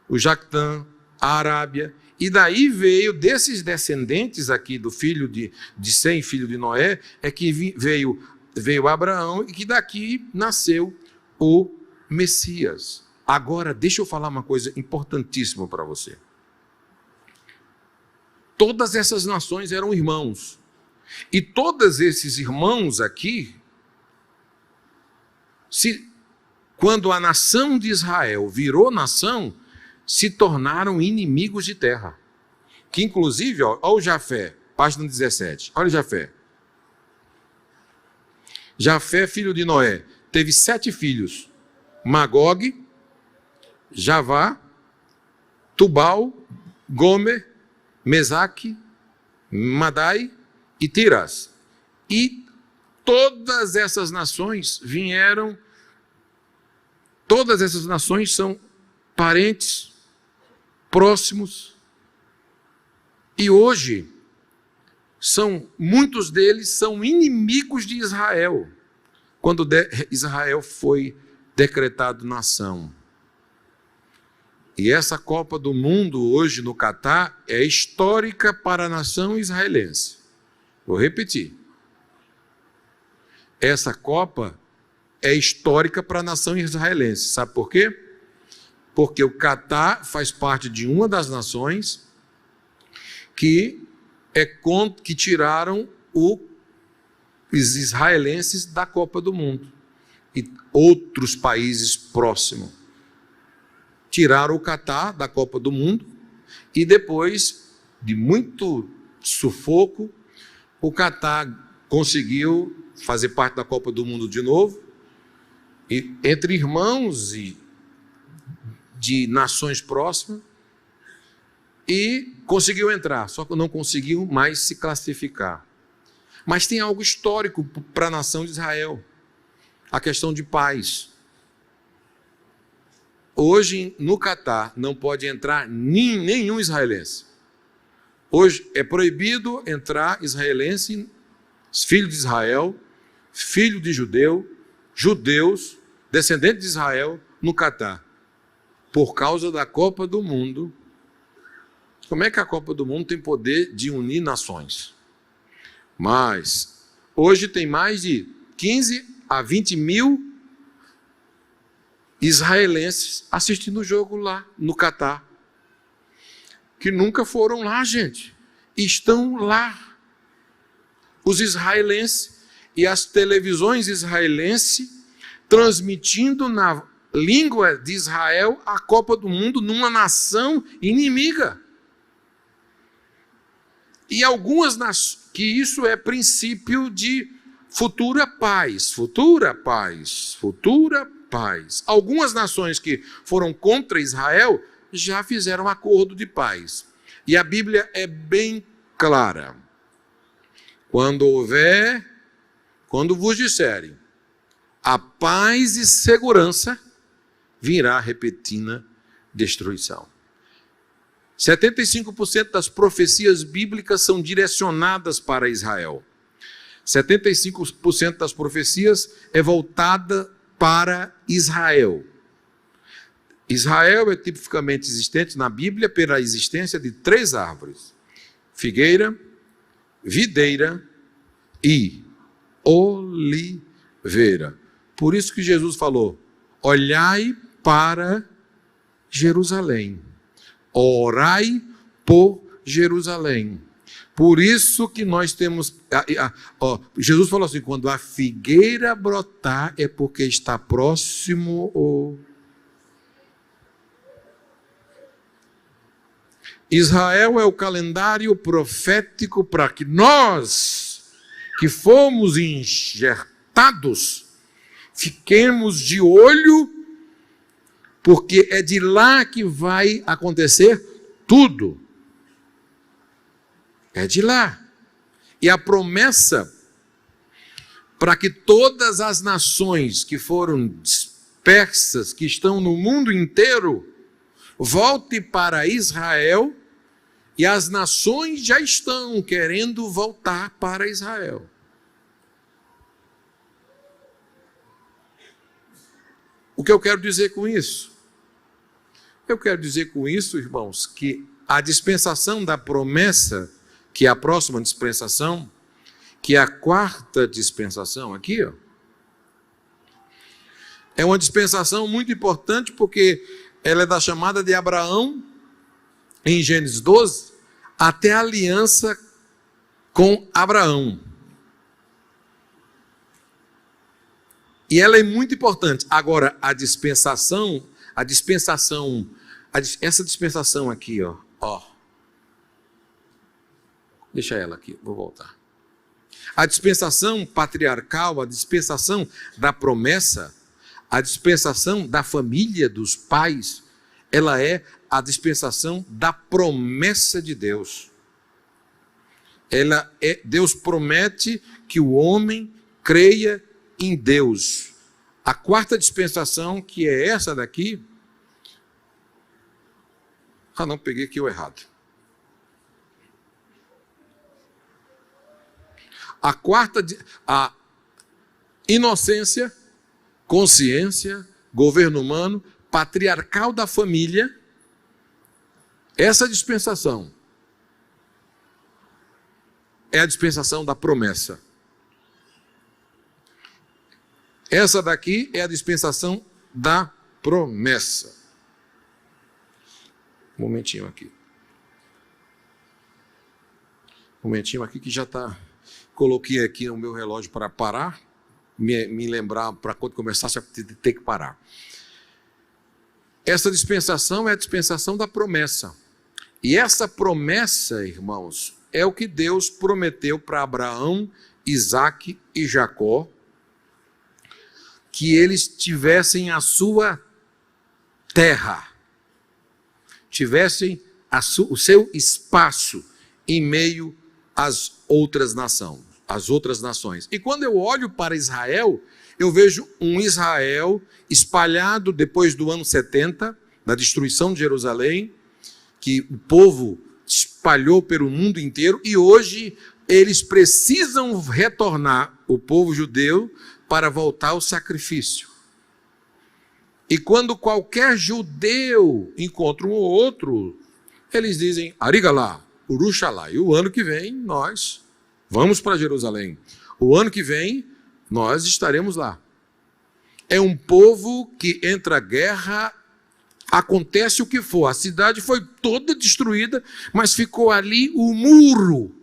o Jactã, a Arábia, e daí veio, desses descendentes aqui do filho de Sem, filho de Noé, é que veio Abraão, e que daqui nasceu o Messias. Agora, deixa eu falar uma coisa importantíssima para você. Todas essas nações eram irmãos. E todos esses irmãos aqui, quando a nação de Israel virou nação, se tornaram inimigos de terra. Que inclusive, olha o Jafé, página 17, olha o Jafé. Jafé, filho de Noé, teve 7 filhos. Magog, Javá, Tubal, Gomer, Mesaque, Madai e Tiras. E todas essas nações todas essas nações são parentes próximos. E hoje, muitos deles são inimigos de Israel, quando Israel foi decretado nação. E essa Copa do Mundo, hoje no Catar, é histórica para a nação israelense. Vou repetir. Essa Copa é histórica para a nação israelense. Sabe por quê? Porque o Catar faz parte de uma das nações que tiraram os israelenses da Copa do Mundo. E outros países próximos tiraram o Catar da Copa do Mundo e depois de muito sufoco, o Catar conseguiu fazer parte da Copa do Mundo de novo, e entre irmãos e de nações próximas, e conseguiu entrar, só que não conseguiu mais se classificar. Mas tem algo histórico para a nação de Israel, a questão de paz. Hoje, no Catar, não pode entrar nenhum israelense. Hoje é proibido entrar israelense, filho de Israel, filho de judeus, descendentes de Israel, no Catar, por causa da Copa do Mundo. Como é que a Copa do Mundo tem poder de unir nações? Mas hoje tem mais de 15 a 20 mil israelenses assistindo o jogo lá no Catar, que nunca foram lá, gente, estão lá. Os israelenses e as televisões israelenses transmitindo na língua de Israel a Copa do Mundo numa nação inimiga. E algumas que isso é princípio de futura paz. Algumas nações que foram contra Israel já fizeram acordo de paz. E a Bíblia é bem clara. Quando vos disserem a paz e segurança, virá repentina destruição. 75% das profecias bíblicas são direcionadas para Israel. 75% das profecias é voltada para Israel. Israel é tipicamente existente na Bíblia pela existência de 3 árvores: figueira, videira e oliveira. Por isso que Jesus falou: olhai para Jerusalém, orai por Jerusalém. Por isso que nós temos... Jesus falou assim: quando a figueira brotar é porque está próximo Israel é o calendário profético para que nós, que fomos enxertados, fiquemos de olho, porque é de lá que vai acontecer tudo. É de lá. E a promessa para que todas as nações que foram dispersas, que estão no mundo inteiro, volte para Israel, e as nações já estão querendo voltar para Israel. O que eu quero dizer com isso? Eu quero dizer com isso, irmãos, que a dispensação da promessa, que é a próxima dispensação, que é a 4ª dispensação aqui, é uma dispensação muito importante, porque ela é da chamada de Abraão, em Gênesis 12, até a aliança com Abraão. E ela é muito importante. Agora, essa dispensação aqui, deixa ela aqui, vou voltar. A dispensação patriarcal, a dispensação da promessa, a dispensação da família, dos pais, ela é a dispensação da promessa de Deus. Deus promete que o homem creia em Deus. A 4ª dispensação, que é essa daqui, Ah, não, peguei aqui o errado. A quarta, a inocência, consciência, governo humano, patriarcal da família. Essa dispensação é a dispensação da promessa. Essa daqui é a dispensação da promessa. Um momentinho aqui. Um momentinho aqui que já está... Coloquei aqui o meu relógio para parar, me lembrar para quando começasse a ter que parar. Essa dispensação é a dispensação da promessa. E essa promessa, irmãos, é o que Deus prometeu para Abraão, Isaque e Jacó, que eles tivessem a sua terra, tivessem o seu espaço em meio às outras nações. E quando eu olho para Israel, eu vejo um Israel espalhado depois do ano 70, da destruição de Jerusalém, que o povo espalhou pelo mundo inteiro, e hoje eles precisam retornar, o povo judeu, para voltar ao sacrifício. E quando qualquer judeu encontra um ou outro, eles dizem, Arigalá, Uruxalá, e o ano que vem nós vamos para Jerusalém. O ano que vem nós estaremos lá. É um povo que entra a guerra, acontece o que for, a cidade foi toda destruída, mas ficou ali o muro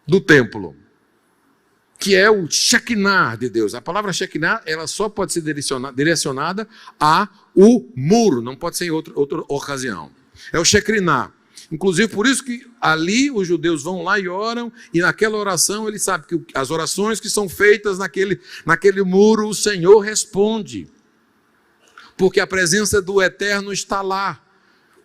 do templo, que é o Shekinah de Deus. A palavra Shekinah, ela só pode ser direcionada a o muro, não pode ser em outra ocasião. É o Shekinah. Inclusive, por isso que ali os judeus vão lá e oram, e naquela oração ele sabe que as orações que são feitas naquele muro, o Senhor responde. Porque a presença do Eterno está lá,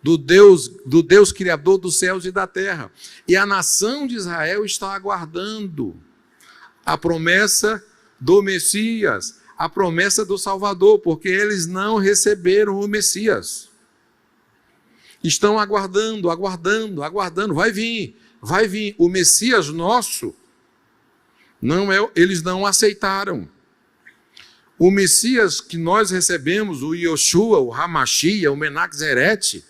do Deus Criador dos céus e da terra. E a nação de Israel está aguardando a promessa do Messias, a promessa do Salvador, porque eles não receberam o Messias. Estão aguardando, vai vir. O Messias nosso, eles não aceitaram. O Messias que nós recebemos, o Yoshua, o Hamashia, o Menaxerete,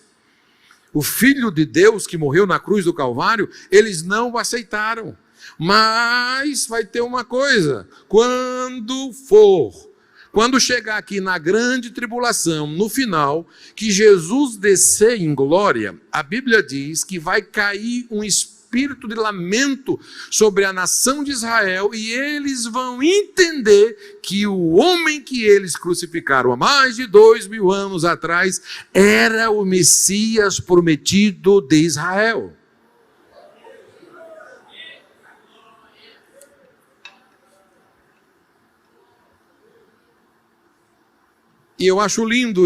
o Filho de Deus que morreu na cruz do Calvário, eles não o aceitaram. Mas vai ter uma coisa, quando chegar aqui na grande tribulação, no final, que Jesus descer em glória, a Bíblia diz que vai cair um espírito de lamento sobre a nação de Israel e eles vão entender que o homem que eles crucificaram há mais de 2000 anos atrás era o Messias prometido de Israel. E eu acho lindo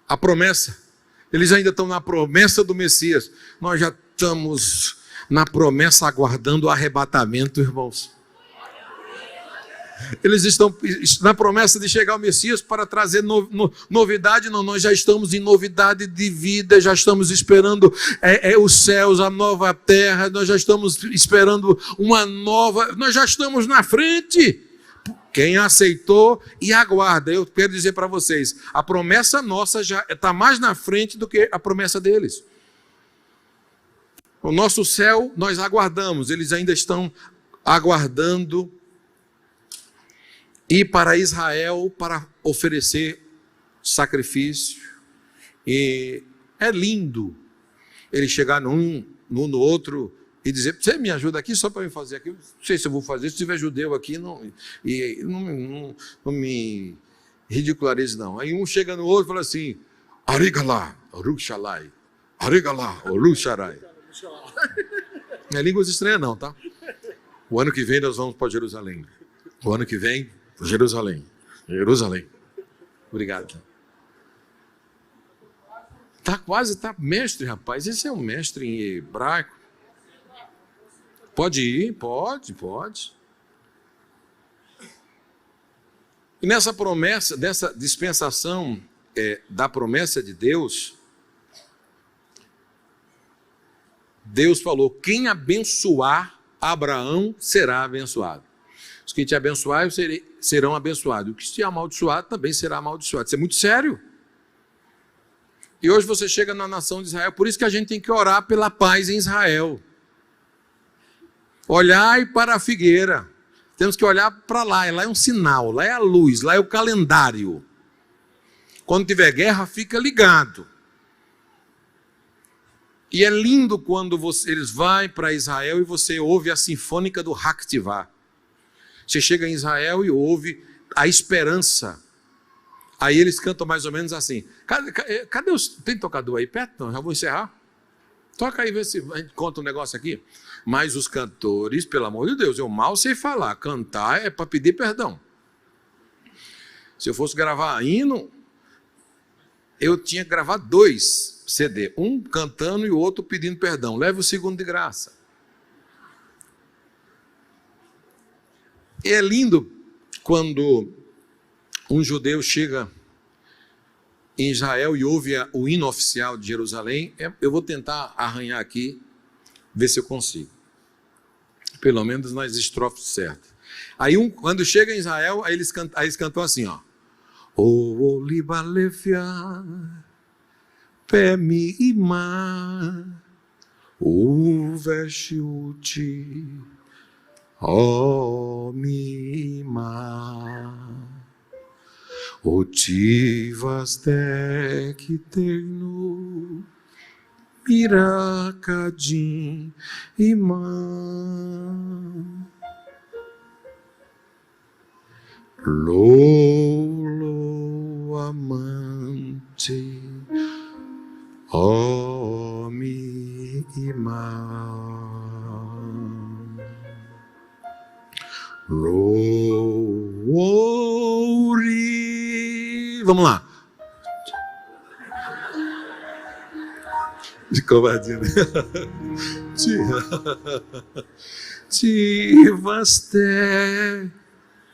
a promessa. Eles ainda estão na promessa do Messias. Nós já estamos na promessa aguardando o arrebatamento, irmãos. Eles estão na promessa de chegar ao Messias para trazer novidade. Não, nós já estamos em novidade de vida, já estamos esperando os céus, a nova terra, nós já estamos esperando nós já estamos na frente. Quem aceitou e aguarda, eu quero dizer para vocês, a promessa nossa já está mais na frente do que a promessa deles. O nosso céu nós aguardamos, eles ainda estão aguardando ir para Israel para oferecer sacrifício. E é lindo ele chegar no outro e dizer, você me ajuda aqui só para me fazer aqui, não sei se eu vou fazer, se tiver judeu aqui, não me ridicularize não. Aí um chega no outro e fala assim, Arigalá, Uruxalai, Arigalá, Uruxarai. Não é línguas estranhas não, tá? O ano que vem nós vamos para Jerusalém. O ano que vem, Jerusalém. Obrigado. Tá mestre, rapaz. Esse é um mestre em hebraico. Pode ir? Pode. E nessa promessa, dessa dispensação da promessa de Deus, Deus falou, quem abençoar Abraão será abençoado. Os que te abençoarem serão abençoados. O que te amaldiçoar também será amaldiçoado. Isso é muito sério. E hoje você chega na nação de Israel, por isso que a gente tem que orar pela paz em Israel. Olhai para a figueira. Temos que olhar para lá. Lá é um sinal, lá é a luz, lá é o calendário. Quando tiver guerra, fica ligado. E é lindo quando eles vão para Israel e você ouve a sinfônica do Haktivá. Você chega em Israel e ouve a esperança. Aí eles cantam mais ou menos assim. Cadê os... Tem tocador aí perto? Não, já vou encerrar. Toca aí, vê se a gente conta um negócio aqui. Mas os cantores, pelo amor de Deus, eu mal sei falar. Cantar é para pedir perdão. Se eu fosse gravar hino, eu tinha que gravar 2 CD. Um cantando e o outro pedindo perdão. Leve o segundo de graça. E é lindo quando um judeu chega em Israel e ouve o hino oficial de Jerusalém. Eu vou tentar arranhar aqui, ver se eu consigo. Pelo menos nas estrofes certas. Aí quando chega em Israel, aí eles cantam assim, ó. O olibalefia, pemi ima, o veshiuti, o mima. O tivas dek terno, miracadim imã. Lolo amante, mi imã. Louri. Vamos lá. De covardia. Tivaste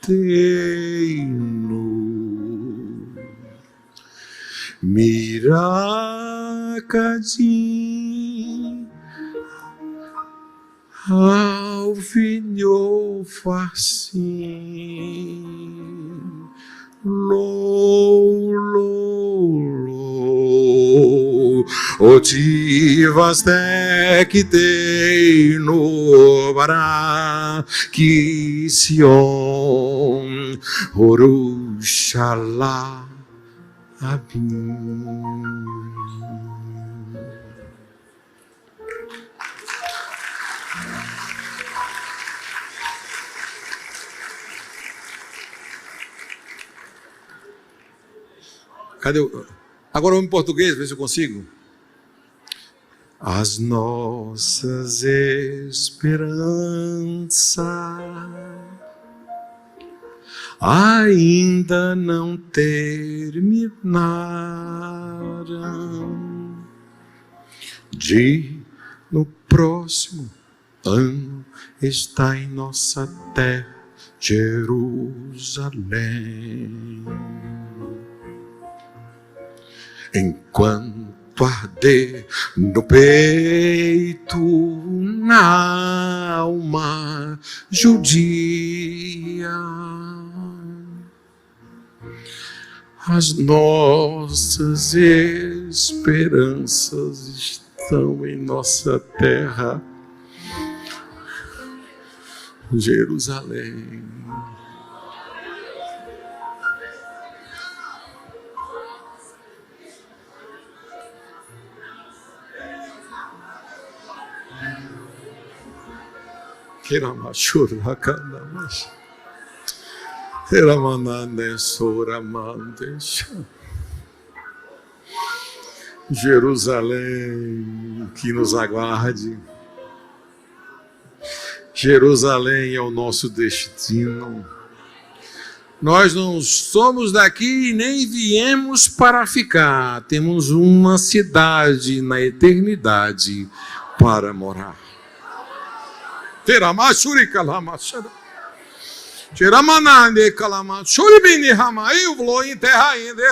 teino miracadim ao vinho farsim o tivas que tem no bará que Sion Orushalá Abim. Cadê o... Agora vamos em português, ver se eu consigo. As nossas esperanças ainda não terminaram. No próximo ano está em nossa terra Jerusalém. Enquanto arder no peito, na alma judia, as nossas esperanças estão em nossa terra, Jerusalém. Jerusalém, que nos aguarde. Jerusalém é o nosso destino. Nós não somos daqui e nem viemos para ficar. Temos uma cidade na eternidade para morar. Teramashuri kalamashada. Teramanande kalama. Shuri bini hama. Eu vou em terra ainda.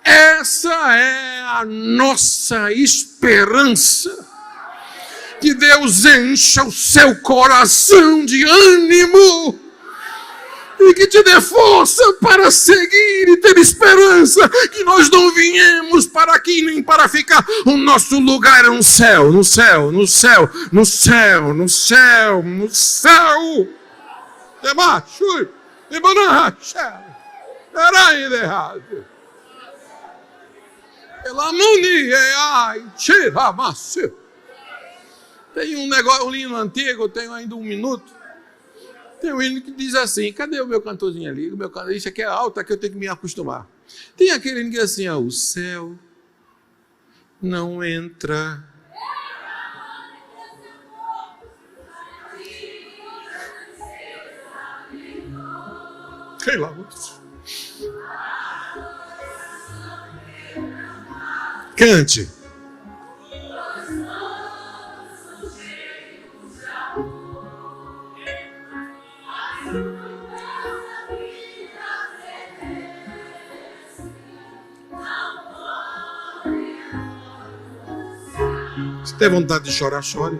Essa é a nossa esperança. Que Deus encha o seu coração de ânimo e que te dê força para seguir e ter esperança, que nós não viemos para aqui nem para ficar. O nosso lugar é no céu, no céu, no céu, no céu, no céu, no céu. Debaixo, debaixo, peraí, derrado. Ela ai, tira, macio. Tem um negócio, um hino antigo, eu tenho ainda 1 minuto. Tem um hino que diz assim, cadê o meu cantorzinho ali? O meu cantor, isso aqui é alto, aqui eu tenho que me acostumar. Tem aquele hino que diz assim, ó, o céu não entra. Sei lá. Cante. Se tem vontade de chorar, chore.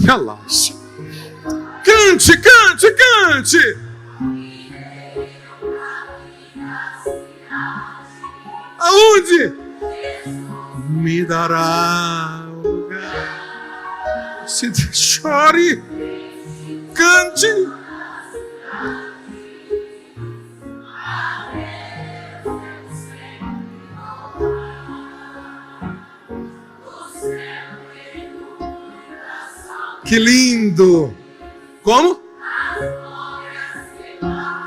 Relaxa. Cante, cante, cante. Aonde? Me dará lugar. Se chore, cante. Que lindo! Como?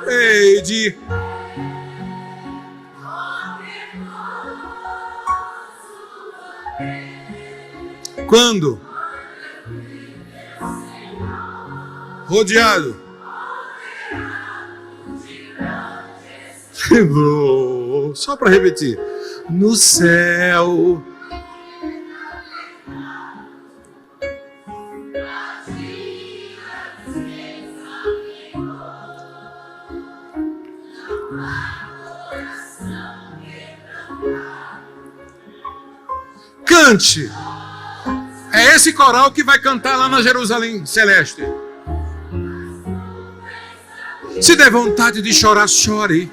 Eide. Quando? Rodeado. Só para repetir. No céu. Cante. É esse coral que vai cantar lá na Jerusalém Celeste. Se der vontade de chorar, chore.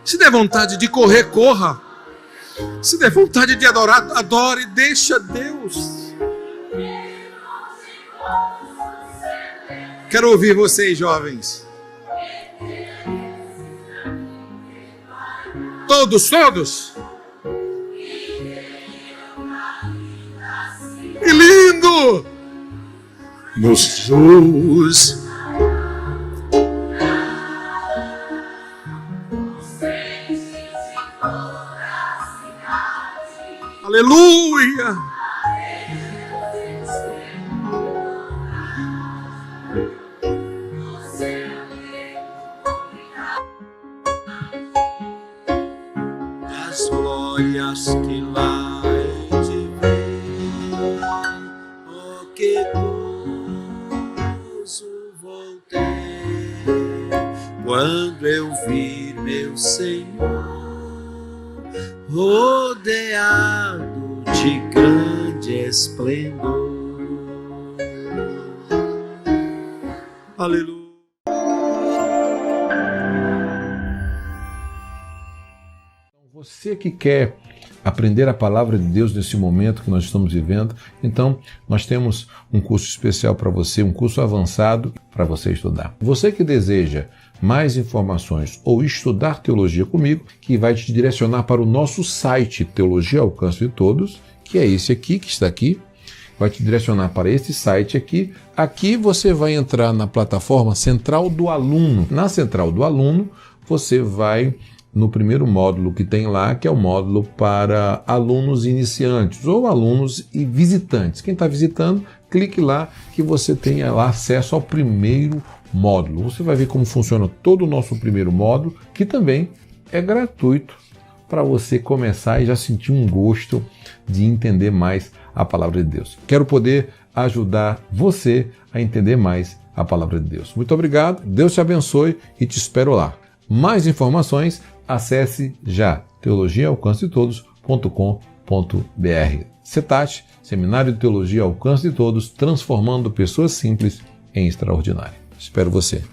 Se der vontade de correr, corra. Se der vontade de adorar, adore. Deixa Deus. Quero ouvir vocês, jovens. Todos, todos. Que lindo! Jesus. Aleluia! Das glórias que lá hei de ver, oh, que gozo vou ter quando eu vir meu Senhor rodeado de grande esplendor. Aleluia. Você que quer aprender a palavra de Deus nesse momento que nós estamos vivendo, então nós temos um curso especial para você, um curso avançado para você estudar. Você que deseja mais informações ou estudar teologia comigo, que vai te direcionar para o nosso site Teologia ao Alcance de Todos, que é esse aqui, que está aqui, vai te direcionar para esse site aqui. Aqui você vai entrar na plataforma Central do Aluno. Na Central do Aluno, você vai no primeiro módulo que tem lá, que é o módulo para alunos iniciantes ou alunos e visitantes. Quem está visitando, clique lá que você tenha lá acesso ao primeiro módulo. Você vai ver como funciona todo o nosso primeiro módulo, que também é gratuito para você começar e já sentir um gosto de entender mais a palavra de Deus. Quero poder ajudar você a entender mais a palavra de Deus. Muito obrigado, Deus te abençoe e te espero lá. Mais informações, acesse já teologiaalcancetodos.com.br. CETAT, Seminário de Teologia ao Alcance de Todos, transformando pessoas simples em extraordinário. Espero você.